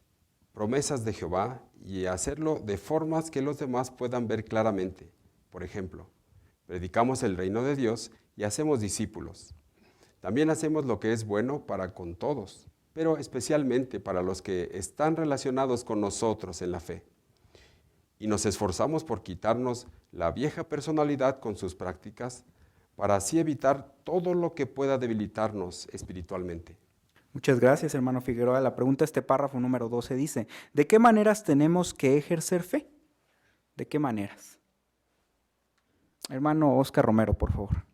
promesas de Jehová y hacerlo de formas que los demás puedan ver claramente. Por ejemplo, predicamos el reino de Dios y hacemos discípulos. También hacemos lo que es bueno para con todos, pero especialmente para los que están relacionados con nosotros en la fe. Y nos esforzamos por quitarnos la vieja personalidad con sus prácticas para así evitar todo lo que pueda debilitarnos espiritualmente. Muchas gracias, hermano Figueroa. La pregunta de este párrafo número 12 dice, ¿de qué maneras tenemos que ejercer fe? ¿De qué maneras? Hermano Oscar Romero, por favor.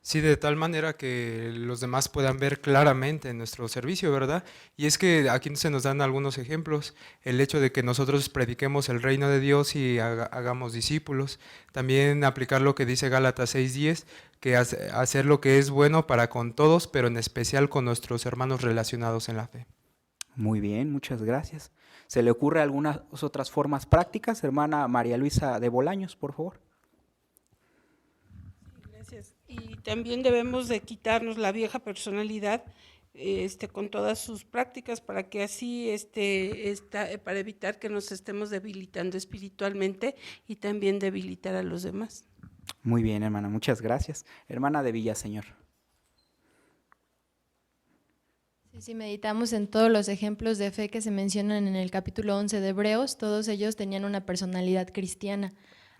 Sí, de tal manera que los demás puedan ver claramente nuestro servicio, ¿verdad? Y es que aquí se nos dan algunos ejemplos, el hecho de que nosotros prediquemos el reino de Dios y hagamos discípulos, también aplicar lo que dice Gálatas 6:10, que hacer lo que es bueno para con todos, pero en especial con nuestros hermanos relacionados en la fe. Muy bien, muchas gracias. ¿Se le ocurre algunas otras formas prácticas? Hermana María Luisa de Bolaños, por favor. Gracias. Y también debemos de quitarnos la vieja personalidad con todas sus prácticas para que así para evitar que nos estemos debilitando espiritualmente y también debilitar a los demás. Muy bien, hermana, muchas gracias. Hermana de Villaseñor. Si meditamos en todos los ejemplos de fe que se mencionan en el capítulo 11 de Hebreos, todos ellos tenían una personalidad cristiana.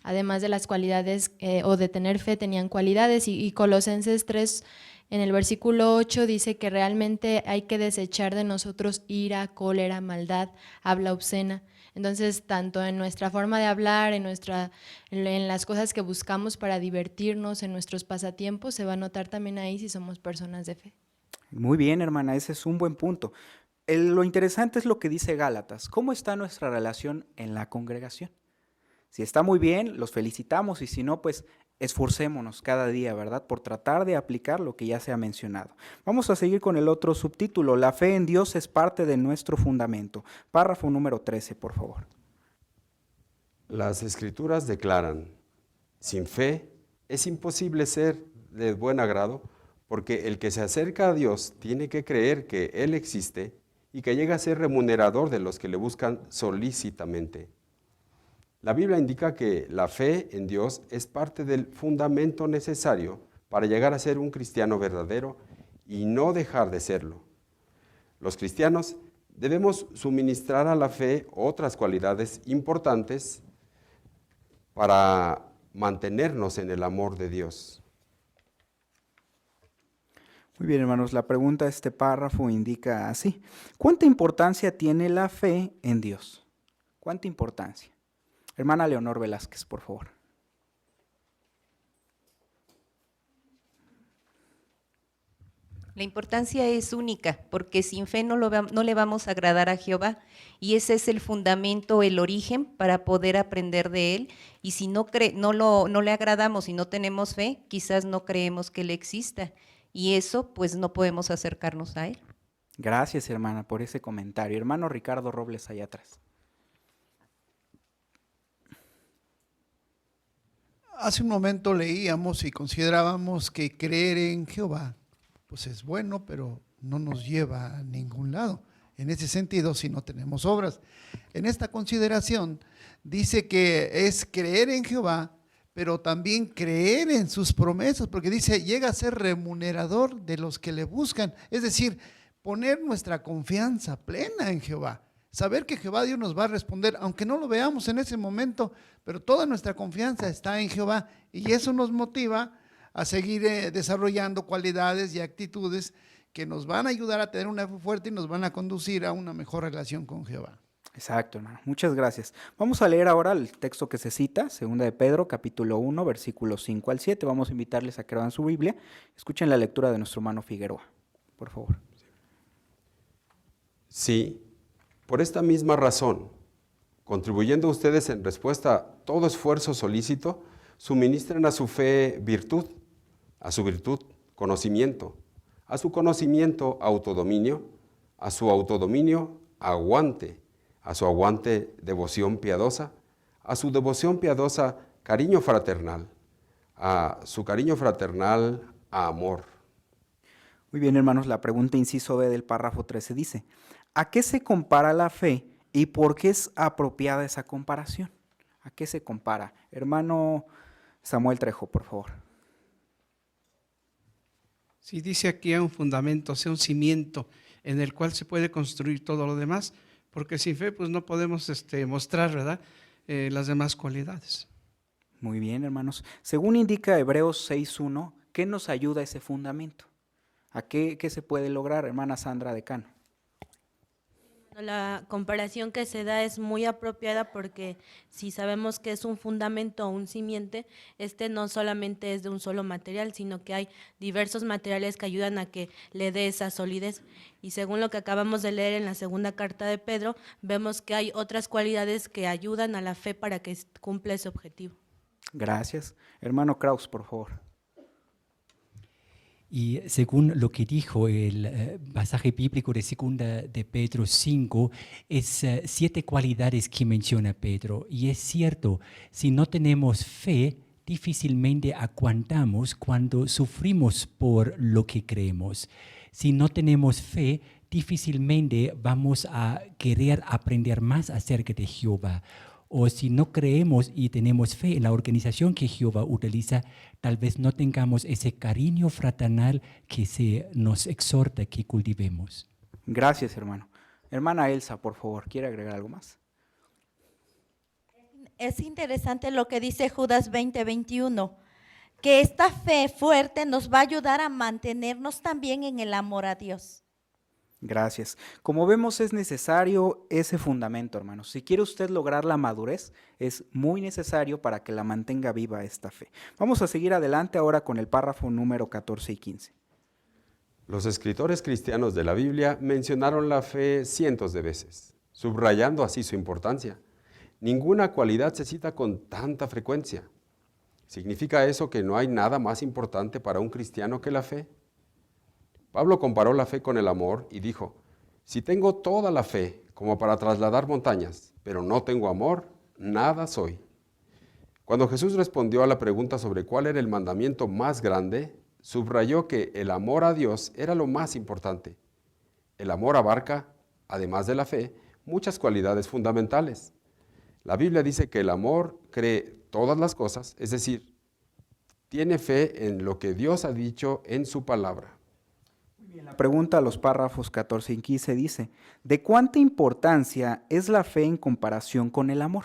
Además de las cualidades o de tener fe, tenían cualidades. Y Colosenses 3, en el versículo 8, dice que realmente hay que desechar de nosotros ira, cólera, maldad, habla obscena. Entonces, tanto en nuestra forma de hablar, en las cosas que buscamos para divertirnos, en nuestros pasatiempos, se va a notar también ahí si somos personas de fe. Muy bien, hermana, ese es un buen punto. Lo interesante es lo que dice Gálatas. ¿Cómo está nuestra relación en la congregación? Si está muy bien, los felicitamos, y si no, pues esforcémonos cada día, ¿verdad?, por tratar de aplicar lo que ya se ha mencionado. Vamos a seguir con el otro subtítulo. La fe en Dios es parte de nuestro fundamento. Párrafo número 13, por favor. Las Escrituras declaran, sin fe es imposible ser de buen agrado, porque el que se acerca a Dios tiene que creer que Él existe y que llega a ser remunerador de los que le buscan solícitamente. La Biblia indica que la fe en Dios es parte del fundamento necesario para llegar a ser un cristiano verdadero y no dejar de serlo. Los cristianos debemos suministrar a la fe otras cualidades importantes para mantenernos en el amor de Dios. Muy bien, hermanos, la pregunta de este párrafo indica así: ¿cuánta importancia tiene la fe en Dios? ¿Cuánta importancia? Hermana Leonor Velázquez, por favor. La importancia es única, porque sin fe no le vamos a agradar a Jehová, y ese es el fundamento, el origen para poder aprender de Él. Y si no le agradamos y no tenemos fe, quizás no creemos que Él exista, y eso pues no podemos acercarnos a Él. Gracias, hermana, por ese comentario. Hermano Ricardo Robles, allá atrás. Hace un momento leíamos y considerábamos que creer en Jehová pues es bueno, pero no nos lleva a ningún lado. En ese sentido, si no tenemos obras. En esta consideración dice que es creer en Jehová, pero también creer en sus promesas, porque dice, llega a ser remunerador de los que le buscan. Es decir, poner nuestra confianza plena en Jehová. Saber que Jehová Dios nos va a responder, aunque no lo veamos en ese momento, pero toda nuestra confianza está en Jehová, y eso nos motiva a seguir desarrollando cualidades y actitudes que nos van a ayudar a tener una fe fuerte y nos van a conducir a una mejor relación con Jehová. Exacto, hermano. Muchas gracias. Vamos a leer ahora el texto que se cita, 2 de Pedro, capítulo 1, versículos 5 al 7. Vamos a invitarles a que abran su Biblia. Escuchen la lectura de nuestro hermano Figueroa, por favor. Sí, por esta misma razón, contribuyendo ustedes en respuesta a todo esfuerzo solícito, suministren a su fe virtud, a su virtud conocimiento, a su conocimiento autodominio, a su autodominio aguante, a su aguante devoción piadosa, a su devoción piadosa cariño fraternal, a su cariño fraternal amor. Muy bien, hermanos, la pregunta inciso B del párrafo 13 dice: ¿a qué se compara la fe y por qué es apropiada esa comparación? ¿A qué se compara? Hermano Samuel Trejo, por favor. Sí, dice aquí a un fundamento, o sea, un cimiento en el cual se puede construir todo lo demás, porque sin fe pues no podemos mostrar, ¿verdad?, las demás cualidades. Muy bien, hermanos. Según indica Hebreos 6.1, ¿qué nos ayuda ese fundamento? ¿A qué se puede lograr, hermana Sandra Decano? La comparación que se da es muy apropiada porque si sabemos que es un fundamento o un simiente, no solamente es de un solo material, sino que hay diversos materiales que ayudan a que le dé esa solidez. Y según lo que acabamos de leer en la segunda carta de Pedro, vemos que hay otras cualidades que ayudan a la fe para que cumpla ese objetivo. Gracias. Hermano Kraus, por favor. Y según lo que dijo el pasaje bíblico de 2 de Pedro 5, es 7 cualidades que menciona Pedro. Y es cierto, si no tenemos fe, difícilmente aguantamos cuando sufrimos por lo que creemos. Si no tenemos fe, difícilmente vamos a querer aprender más acerca de Jehová. O si no creemos y tenemos fe en la organización que Jehová utiliza, tal vez no tengamos ese cariño fraternal que se nos exhorta que cultivemos. Gracias, hermano. Hermana Elsa, por favor, ¿quiere agregar algo más? Es interesante lo que dice Judas 20:21, que esta fe fuerte nos va a ayudar a mantenernos también en el amor a Dios. Gracias. Como vemos, es necesario ese fundamento, hermanos. Si quiere usted lograr la madurez, es muy necesario para que la mantenga viva esta fe. Vamos a seguir adelante ahora con el párrafo número 14 y 15. Los escritores cristianos de la Biblia mencionaron la fe cientos de veces, subrayando así su importancia. Ninguna cualidad se cita con tanta frecuencia. ¿Significa eso que no hay nada más importante para un cristiano que la fe? Pablo comparó la fe con el amor y dijo, si tengo toda la fe como para trasladar montañas, pero no tengo amor, nada soy. Cuando Jesús respondió a la pregunta sobre cuál era el mandamiento más grande, subrayó que el amor a Dios era lo más importante. El amor abarca, además de la fe, muchas cualidades fundamentales. La Biblia dice que el amor cree todas las cosas, es decir, tiene fe en lo que Dios ha dicho en su palabra. La pregunta a los párrafos 14 y 15 dice, ¿de cuánta importancia es la fe en comparación con el amor?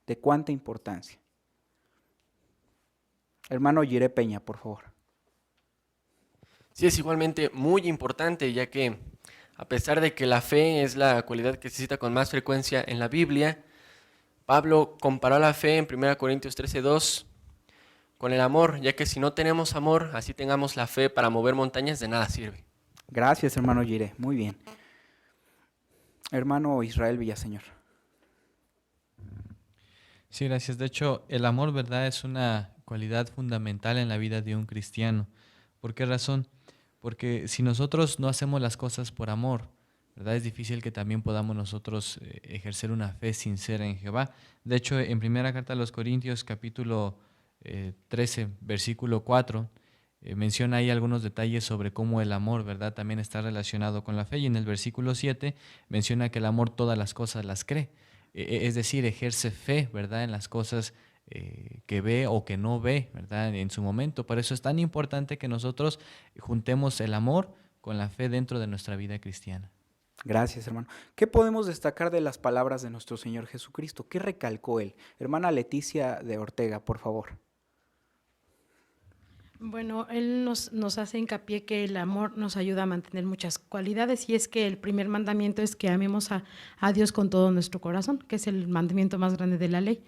¿De cuánta importancia? Hermano Yire Peña, por favor. Sí, es igualmente muy importante, ya que a pesar de que la fe es la cualidad que se cita con más frecuencia en la Biblia, Pablo comparó la fe en 1 Corintios 13:2 con el amor, ya que si no tenemos amor, así tengamos la fe para mover montañas, de nada sirve. Gracias, hermano Yire. Muy bien. Hermano Israel Villaseñor. Sí, gracias. De hecho, el amor, ¿verdad?, es una cualidad fundamental en la vida de un cristiano. ¿Por qué razón? Porque si nosotros no hacemos las cosas por amor, ¿verdad?, es difícil que también podamos nosotros ejercer una fe sincera en Jehová. De hecho, en primera carta a los Corintios, capítulo 13, versículo 4, menciona ahí algunos detalles sobre cómo el amor, ¿verdad?, también está relacionado con la fe. Y en el versículo 7 menciona que el amor todas las cosas las cree. Es decir, ejerce fe, ¿verdad?, en las cosas que ve o que no ve, ¿verdad?, en su momento. Por eso es tan importante que nosotros juntemos el amor con la fe dentro de nuestra vida cristiana. Gracias, hermano. ¿Qué podemos destacar de las palabras de nuestro Señor Jesucristo? ¿Qué recalcó Él? Hermana Leticia de Ortega, por favor. Bueno, él nos hace hincapié que el amor nos ayuda a mantener muchas cualidades, y es que el primer mandamiento es que amemos a Dios con todo nuestro corazón, que es el mandamiento más grande de la ley.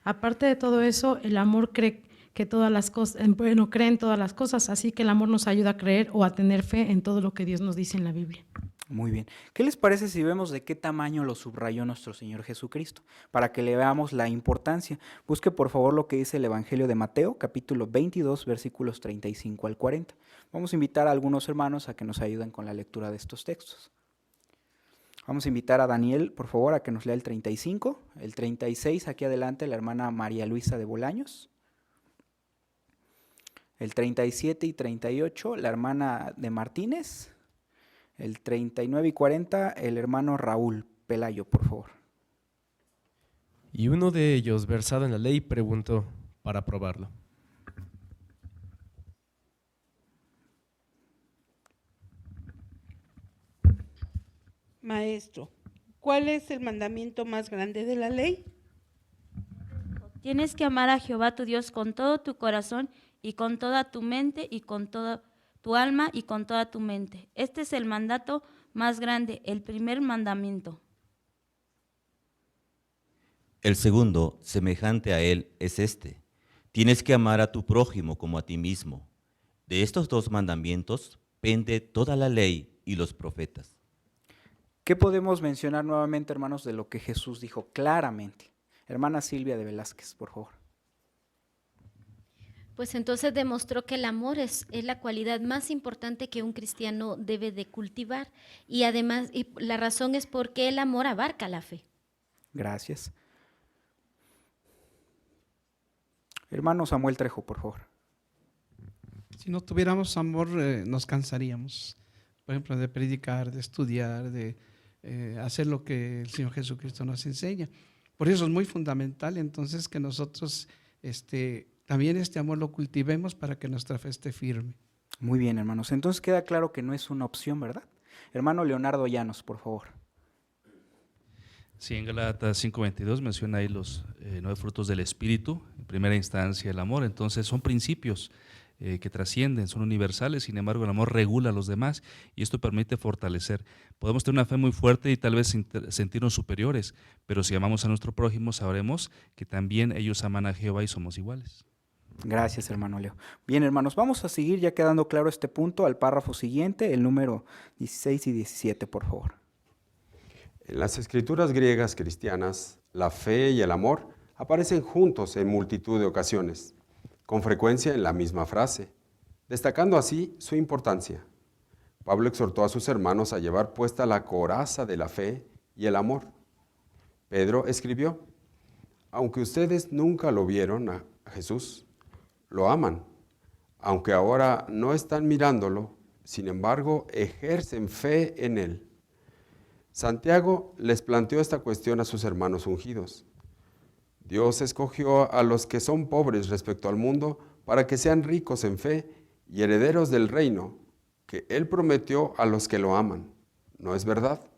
Aparte de todo eso, el amor cree que todas las cosas, cree en todas las cosas, así que el amor nos ayuda a creer o a tener fe en todo lo que Dios nos dice en la Biblia. Muy bien. ¿Qué les parece si vemos de qué tamaño lo subrayó nuestro Señor Jesucristo? Para que le veamos la importancia. Busque por favor lo que dice el Evangelio de Mateo, capítulo 22, versículos 35 al 40. Vamos a invitar a algunos hermanos a que nos ayuden con la lectura de estos textos. Vamos a invitar a Daniel, por favor, a que nos lea el 35, el 36, aquí adelante la hermana María Luisa de Bolaños. El 37 y 38, la hermana de Martínez. El 39 y 40, el hermano Raúl Pelayo, por favor. Y uno de ellos, versado en la ley, preguntó para probarlo. Maestro, ¿cuál es el mandamiento más grande de la ley? Tienes que amar a Jehová tu Dios con todo tu corazón y con toda tu mente y con toda tu alma y con toda tu mente. Este es el mandato más grande, el primer mandamiento. El segundo, semejante a él, es este: tienes que amar a tu prójimo como a ti mismo. De estos dos mandamientos pende toda la ley y los profetas. ¿Qué podemos mencionar nuevamente, hermanos, de lo que Jesús dijo claramente? Hermana Silvia de Velázquez, por favor. Pues entonces demostró que el amor es la cualidad más importante que un cristiano debe de cultivar, y además la razón es porque el amor abarca la fe. Gracias. Hermano Samuel Trejo, por favor. Si no tuviéramos amor, nos cansaríamos, por ejemplo, de predicar, de estudiar, de hacer lo que el Señor Jesucristo nos enseña. Por eso es muy fundamental entonces que nosotros también este amor lo cultivemos para que nuestra fe esté firme. Muy bien, hermanos. Entonces queda claro que no es una opción, ¿verdad? Hermano Leonardo Llanos, por favor. Sí, en Gálatas 5:22 menciona ahí los 9 frutos del Espíritu, en primera instancia el amor. Entonces son principios que trascienden, son universales, sin embargo el amor regula a los demás y esto permite fortalecer. Podemos tener una fe muy fuerte y tal vez sentirnos superiores, pero si amamos a nuestro prójimo sabremos que también ellos aman a Jehová y somos iguales. Gracias, hermano Leo. Bien, hermanos, vamos a seguir ya quedando claro este punto al párrafo siguiente, el número 16 y 17, por favor. En las escrituras griegas cristianas, la fe y el amor aparecen juntos en multitud de ocasiones, con frecuencia en la misma frase, destacando así su importancia. Pablo exhortó a sus hermanos a llevar puesta la coraza de la fe y el amor. Pedro escribió: aunque ustedes nunca lo vieron a Jesús, lo aman, aunque ahora no están mirándolo, sin embargo ejercen fe en él. Santiago les planteó esta cuestión a sus hermanos ungidos. Dios escogió a los que son pobres respecto al mundo para que sean ricos en fe y herederos del reino que Él prometió a los que lo aman. ¿No es verdad?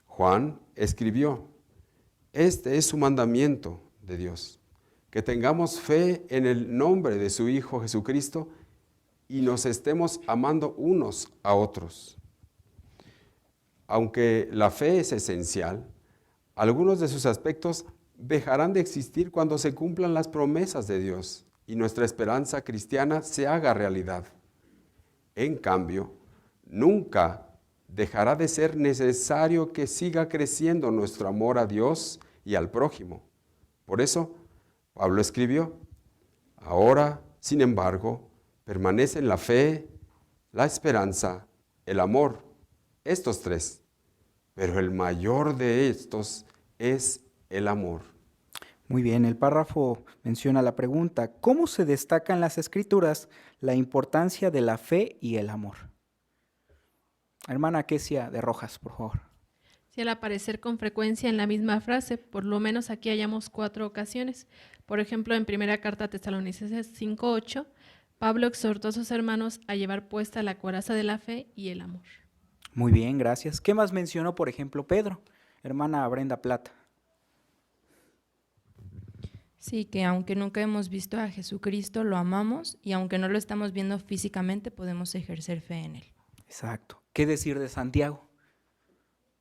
Juan escribió: este es su mandamiento de Dios, que tengamos fe en el nombre de su Hijo Jesucristo y nos estemos amando unos a otros. Aunque la fe es esencial, algunos de sus aspectos dejarán de existir cuando se cumplan las promesas de Dios y nuestra esperanza cristiana se haga realidad. En cambio, nunca dejará de ser necesario que siga creciendo nuestro amor a Dios y al prójimo. Por eso, Pablo escribió: ahora, sin embargo, permanecen la fe, la esperanza, el amor, estos tres, pero el mayor de estos es el amor. Muy bien, el párrafo menciona la pregunta: ¿cómo se destaca en las Escrituras la importancia de la fe y el amor? Hermana Kesia de Rojas, por favor. Si al aparecer con frecuencia en la misma frase, por lo menos aquí hallamos 4 ocasiones. Por ejemplo, en primera carta a Tesalonicenses 5:8, Pablo exhortó a sus hermanos a llevar puesta la coraza de la fe y el amor. Muy bien, gracias. ¿Qué más mencionó, por ejemplo, Pedro? Hermana Brenda Plata. Sí, que aunque nunca hemos visto a Jesucristo, lo amamos, y aunque no lo estamos viendo físicamente, podemos ejercer fe en Él. Exacto. ¿Qué decir de Santiago?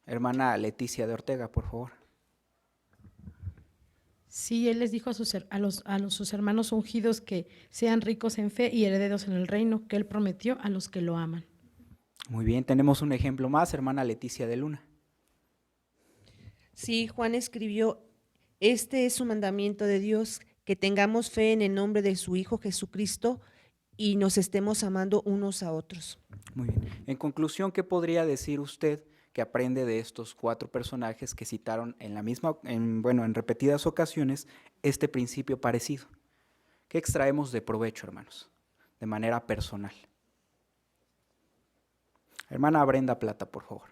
Hermana Leticia de Ortega, por favor. Sí, Él les dijo a sus hermanos ungidos que sean ricos en fe y herederos en el reino que Él prometió a los que lo aman. Muy bien, tenemos un ejemplo más, hermana Leticia de Luna. Sí, Juan escribió: este es su mandamiento de Dios, que tengamos fe en el nombre de su Hijo Jesucristo y nos estemos amando unos a otros. Muy bien. En conclusión, ¿qué podría decir usted que aprende de estos 4 personajes que citaron en repetidas ocasiones este principio parecido? ¿Qué extraemos de provecho, hermanos, de manera personal? Hermana Brenda Plata, por favor.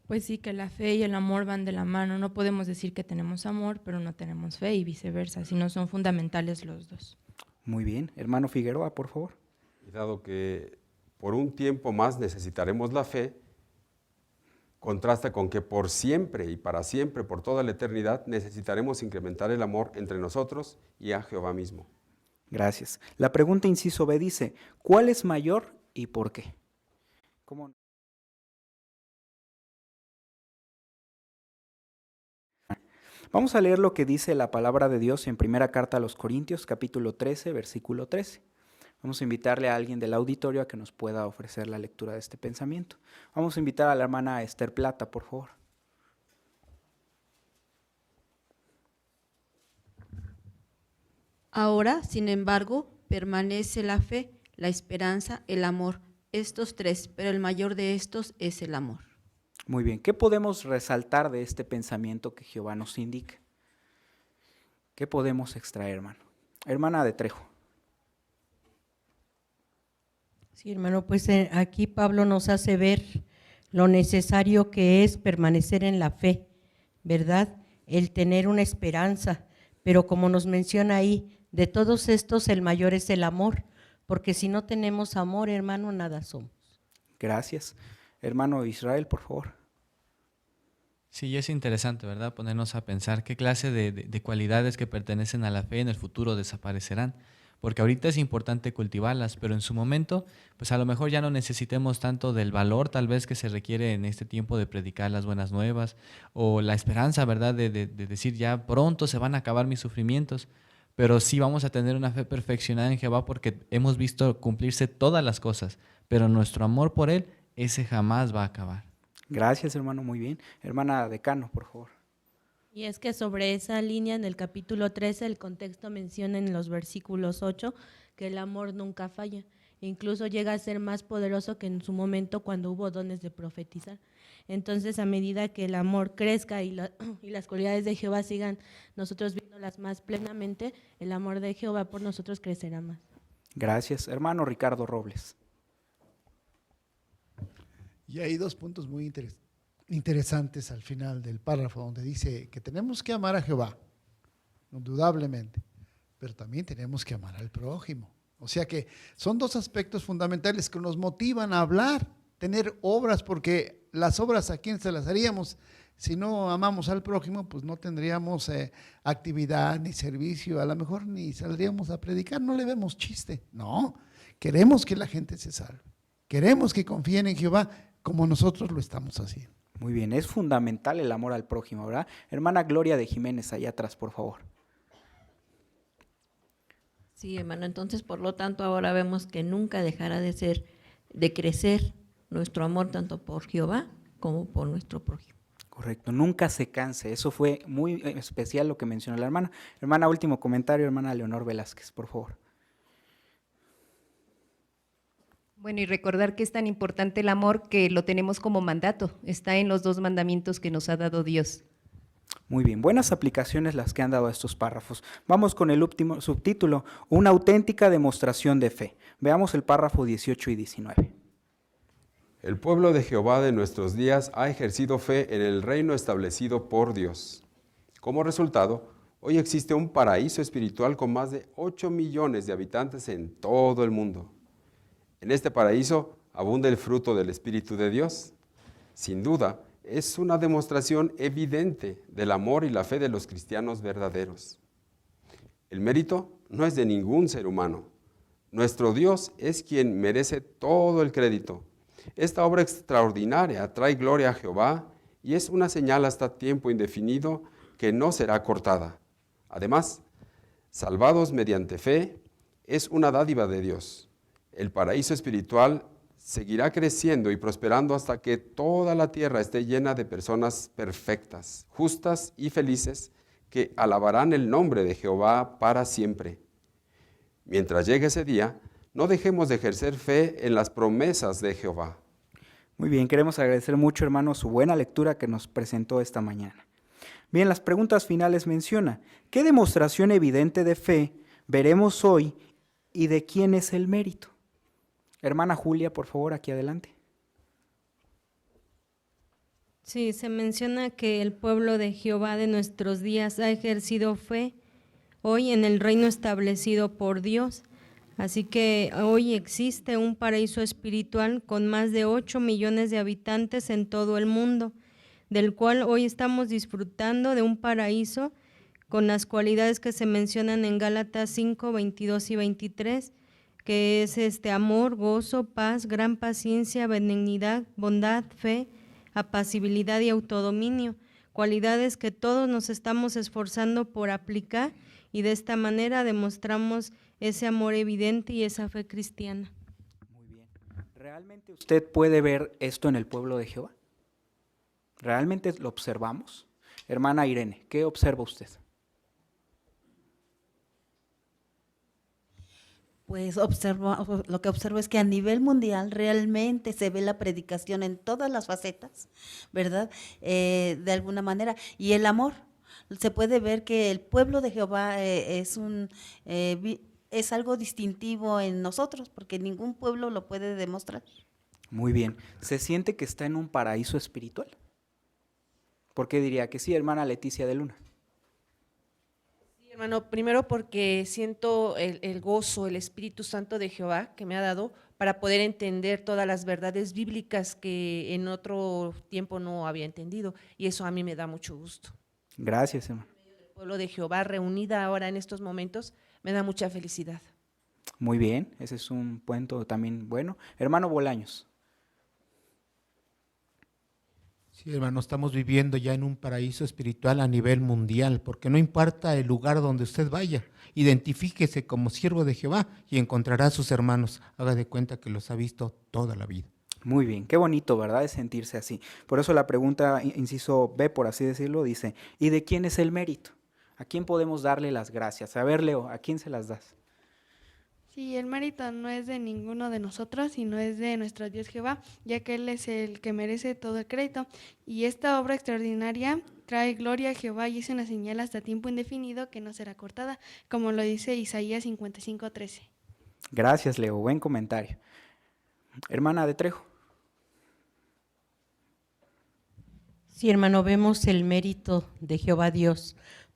Pues sí, que la fe y el amor van de la mano. No podemos decir que tenemos amor, pero no tenemos fe, y viceversa, sino son fundamentales los dos. Muy bien. Hermano Figueroa, por favor. Y dado que por un tiempo más necesitaremos la fe, contrasta con que por siempre y para siempre, por toda la eternidad, necesitaremos incrementar el amor entre nosotros y a Jehová mismo. Gracias. La pregunta inciso B dice, ¿cuál es mayor y por qué? ¿Cómo? Vamos a leer lo que dice la palabra de Dios en primera carta a los Corintios, capítulo 13, versículo 13. Vamos a invitarle a alguien del auditorio a que nos pueda ofrecer la lectura de este pensamiento. Vamos a invitar a la hermana Esther Plata, por favor. Ahora, sin embargo, permanece la fe, la esperanza, el amor, estos tres, pero el mayor de estos es el amor. Muy bien, ¿qué podemos resaltar de este pensamiento que Jehová nos indica? ¿Qué podemos extraer, hermano? Hermana de Trejo. Sí, hermano, pues aquí Pablo nos hace ver lo necesario que es permanecer en la fe, ¿verdad? El tener una esperanza, pero como nos menciona ahí, de todos estos el mayor es el amor, porque si no tenemos amor, hermano, nada somos. Gracias. Hermano Israel, por favor. Sí, es interesante, ¿verdad? Ponernos a pensar qué clase de cualidades que pertenecen a la fe en el futuro desaparecerán. Porque ahorita es importante cultivarlas, pero en su momento, pues a lo mejor ya no necesitemos tanto del valor tal vez que se requiere en este tiempo de predicar las buenas nuevas, o la esperanza, ¿verdad? De decir ya pronto se van a acabar mis sufrimientos, pero sí vamos a tener una fe perfeccionada en Jehová porque hemos visto cumplirse todas las cosas, pero nuestro amor por Él, ese jamás va a acabar. Gracias, hermano, muy bien. Hermana Decano, por favor. Y es que sobre esa línea en el capítulo 13 el contexto menciona en los versículos 8 que el amor nunca falla, incluso llega a ser más poderoso que en su momento cuando hubo dones de profetizar. Entonces, a medida que el amor crezca y las cualidades de Jehová sigan nosotros viéndolas más plenamente, el amor de Jehová por nosotros crecerá más. Gracias. Hermano Ricardo Robles. Y hay dos puntos muy interesantes al final del párrafo, donde dice que tenemos que amar a Jehová, indudablemente, pero también tenemos que amar al prójimo. O sea que son dos aspectos fundamentales que nos motivan a hablar, tener obras, porque las obras a quién se las haríamos. Si no amamos al prójimo, pues no tendríamos actividad ni servicio, a lo mejor ni saldríamos a predicar, no le vemos chiste. No, queremos que la gente se salve, queremos que confíen en Jehová como nosotros lo estamos haciendo. Muy bien, es fundamental el amor al prójimo, ¿verdad? Hermana Gloria de Jiménez, allá atrás, por favor. Sí, hermano, entonces por lo tanto ahora vemos que nunca dejará de crecer nuestro amor tanto por Jehová como por nuestro prójimo. Correcto, nunca se canse, eso fue muy especial lo que mencionó la hermana. Hermana, último comentario, hermana Leonor Velázquez, por favor. Bueno, y recordar que es tan importante el amor que lo tenemos como mandato, está en los 2 mandamientos que nos ha dado Dios. Muy bien, buenas aplicaciones las que han dado a estos párrafos. Vamos con el último subtítulo, una auténtica demostración de fe. Veamos el párrafo 18 y 19. El pueblo de Jehová de nuestros días ha ejercido fe en el reino establecido por Dios. Como resultado, hoy existe un paraíso espiritual con más de 8 millones de habitantes en todo el mundo. En este paraíso abunda el fruto del Espíritu de Dios. Sin duda, es una demostración evidente del amor y la fe de los cristianos verdaderos. El mérito no es de ningún ser humano. Nuestro Dios es quien merece todo el crédito. Esta obra extraordinaria trae gloria a Jehová y es una señal hasta tiempo indefinido que no será cortada. Además, salvados mediante fe, es una dádiva de Dios. El paraíso espiritual seguirá creciendo y prosperando hasta que toda la tierra esté llena de personas perfectas, justas y felices que alabarán el nombre de Jehová para siempre. Mientras llegue ese día, no dejemos de ejercer fe en las promesas de Jehová. Muy bien, queremos agradecer mucho, hermano, su buena lectura que nos presentó esta mañana. Bien, las preguntas finales menciona, ¿qué demostración evidente de fe veremos hoy y de quién es el mérito? Hermana Julia, por favor, aquí adelante. Sí, se menciona que el pueblo de Jehová de nuestros días ha ejercido fe hoy en el reino establecido por Dios. Así que hoy existe un paraíso espiritual con más de 8 millones de habitantes en todo el mundo, del cual hoy estamos disfrutando de un paraíso con las cualidades que se mencionan en Gálatas 5, 22 y 23, que es amor, gozo, paz, gran paciencia, benignidad, bondad, fe, apacibilidad y autodominio, cualidades que todos nos estamos esforzando por aplicar y de esta manera demostramos ese amor evidente y esa fe cristiana. ¿Realmente usted puede ver esto en el pueblo de Jehová? ¿Realmente lo observamos? Hermana Irene, ¿qué observa usted? Pues lo que observo es que a nivel mundial realmente se ve la predicación en todas las facetas, ¿verdad? De alguna manera. Y el amor, se puede ver que el pueblo de Jehová es algo distintivo en nosotros, porque ningún pueblo lo puede demostrar. Muy bien. ¿Se siente que está en un paraíso espiritual? ¿Por qué diría que sí, hermana Leticia de Luna? Hermano, primero porque siento el gozo, el Espíritu Santo de Jehová que me ha dado para poder entender todas las verdades bíblicas que en otro tiempo no había entendido, y eso a mí me da mucho gusto. Gracias, hermano. El pueblo de Jehová reunida ahora en estos momentos me da mucha felicidad. Muy bien, ese es un punto también bueno. Hermano Bolaños. Sí, hermano, estamos viviendo ya en un paraíso espiritual a nivel mundial, porque no importa el lugar donde usted vaya, identifíquese como siervo de Jehová y encontrará a sus hermanos. Haga de cuenta que los ha visto toda la vida. Muy bien, qué bonito, ¿verdad?, es sentirse así. Por eso la pregunta, inciso B, por así decirlo, dice, ¿y de quién es el mérito? ¿A quién podemos darle las gracias? A ver, Leo, ¿a quién se las das? Sí, el mérito no es de ninguno de nosotros, sino es de nuestro Dios Jehová, ya que Él es el que merece todo el crédito. Y esta obra extraordinaria trae gloria a Jehová y es una señal hasta tiempo indefinido que no será cortada, como lo dice Isaías 55:13. Gracias, Leo, buen comentario. Hermana de Trejo. Sí, hermano, vemos el mérito de Jehová Dios,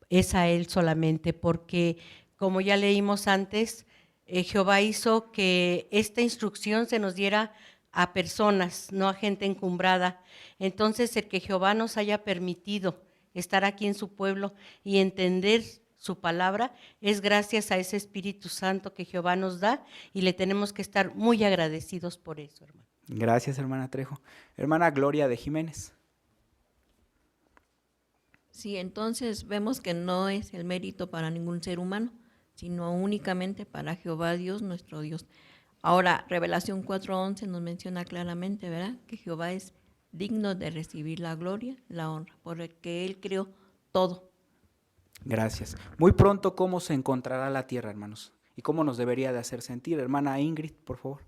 es a Él solamente, porque como ya leímos antes, Jehová hizo que esta instrucción se nos diera a personas, no a gente encumbrada. Entonces, el que Jehová nos haya permitido estar aquí en su pueblo y entender su palabra es gracias a ese Espíritu Santo que Jehová nos da, y le tenemos que estar muy agradecidos por eso, hermano. Gracias, hermana Trejo. Hermana Gloria de Jiménez. Sí, entonces vemos que no es el mérito para ningún ser humano, sino únicamente para Jehová Dios, nuestro Dios. Ahora, Revelación 4:11 nos menciona claramente, ¿verdad?, que Jehová es digno de recibir la gloria, la honra, porque Él creó todo. Gracias. Muy pronto, ¿cómo se encontrará la tierra, hermanos? ¿Y cómo nos debería de hacer sentir? Hermana Ingrid, por favor.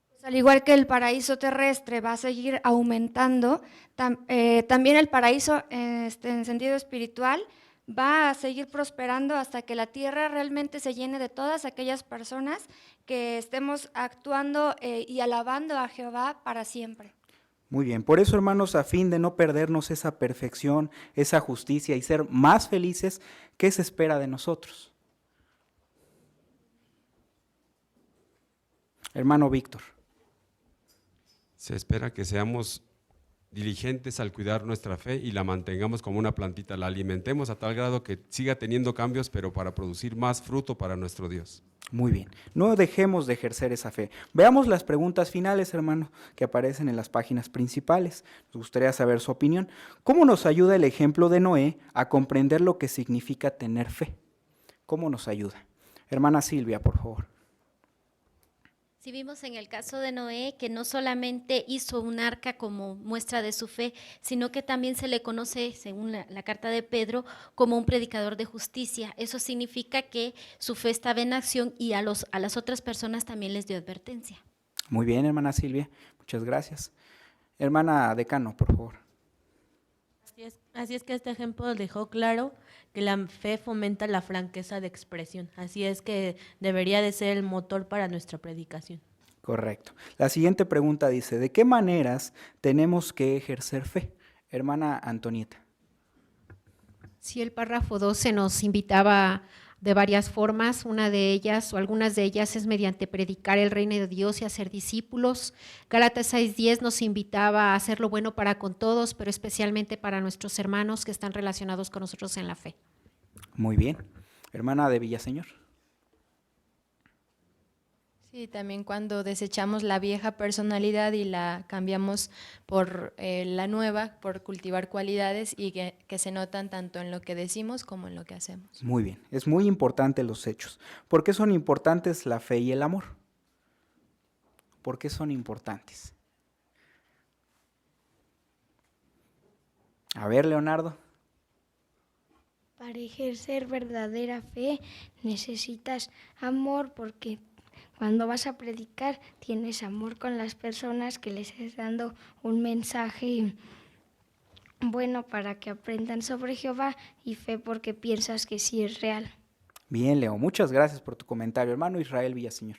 Pues al igual que el paraíso terrestre va a seguir aumentando, también el paraíso en sentido espiritual va a seguir prosperando hasta que la tierra realmente se llene de todas aquellas personas que estemos actuando y alabando a Jehová para siempre. Muy bien, por eso, hermanos, a fin de no perdernos esa perfección, esa justicia y ser más felices, ¿qué se espera de nosotros? Hermano Víctor. Se espera que seamos diligentes al cuidar nuestra fe y la mantengamos como una plantita, la alimentemos a tal grado que siga teniendo cambios, pero para producir más fruto para nuestro Dios. Muy bien, no dejemos de ejercer esa fe. Veamos las preguntas finales, hermano, que aparecen en las páginas principales. Nos gustaría saber su opinión. ¿Cómo nos ayuda el ejemplo de Noé a comprender lo que significa tener fe? ¿Cómo nos ayuda? Hermana Silvia, por favor. Si vimos en el caso de Noé que no solamente hizo un arca como muestra de su fe, sino que también se le conoce, según la carta de Pedro, como un predicador de justicia. Eso significa que su fe estaba en acción y a las otras personas también les dio advertencia. Muy bien, hermana Silvia, muchas gracias. Hermana Decano, por favor. Así es que este ejemplo dejó claro que la fe fomenta la franqueza de expresión. Así es que debería de ser el motor para nuestra predicación. Correcto. La siguiente pregunta dice, ¿de qué maneras tenemos que ejercer fe? Hermana Antonieta. Sí, el párrafo 12 nos invitaba de varias formas. Una de ellas o algunas de ellas es mediante predicar el reino de Dios y hacer discípulos. Gálatas 6:10 nos invitaba a hacer lo bueno para con todos, pero especialmente para nuestros hermanos que están relacionados con nosotros en la fe. Muy bien. Hermana de Villaseñor. Sí, también cuando desechamos la vieja personalidad y la cambiamos por la nueva, por cultivar cualidades y que se notan tanto en lo que decimos como en lo que hacemos. Muy bien. Es muy importante los hechos. ¿Por qué son importantes la fe y el amor? ¿Por qué son importantes? A ver, Leonardo. Para ejercer verdadera fe necesitas amor, porque cuando vas a predicar tienes amor con las personas, que les estás dando un mensaje bueno para que aprendan sobre Jehová, y fe porque piensas que sí es real. Bien, Leo, muchas gracias por tu comentario. Hermano Israel Villaseñor.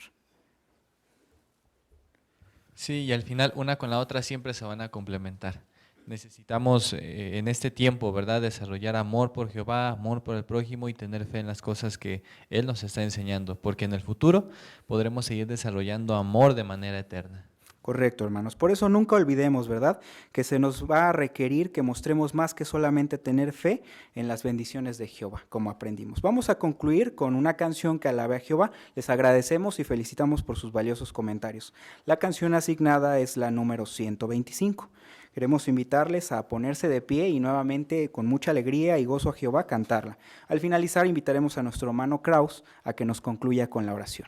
Sí, y al final una con la otra siempre se van a complementar. Necesitamos en este tiempo, ¿verdad?, desarrollar amor por Jehová, amor por el prójimo y tener fe en las cosas que Él nos está enseñando, porque en el futuro podremos seguir desarrollando amor de manera eterna. Correcto, hermanos. Por eso nunca olvidemos, ¿verdad?, que se nos va a requerir que mostremos más que solamente tener fe en las bendiciones de Jehová, como aprendimos. Vamos a concluir con una canción que alabe a Jehová. Les agradecemos y felicitamos por sus valiosos comentarios. La canción asignada es la número 125. Queremos invitarles a ponerse de pie y nuevamente con mucha alegría y gozo a Jehová cantarla. Al finalizar invitaremos a nuestro hermano Kraus a que nos concluya con la oración.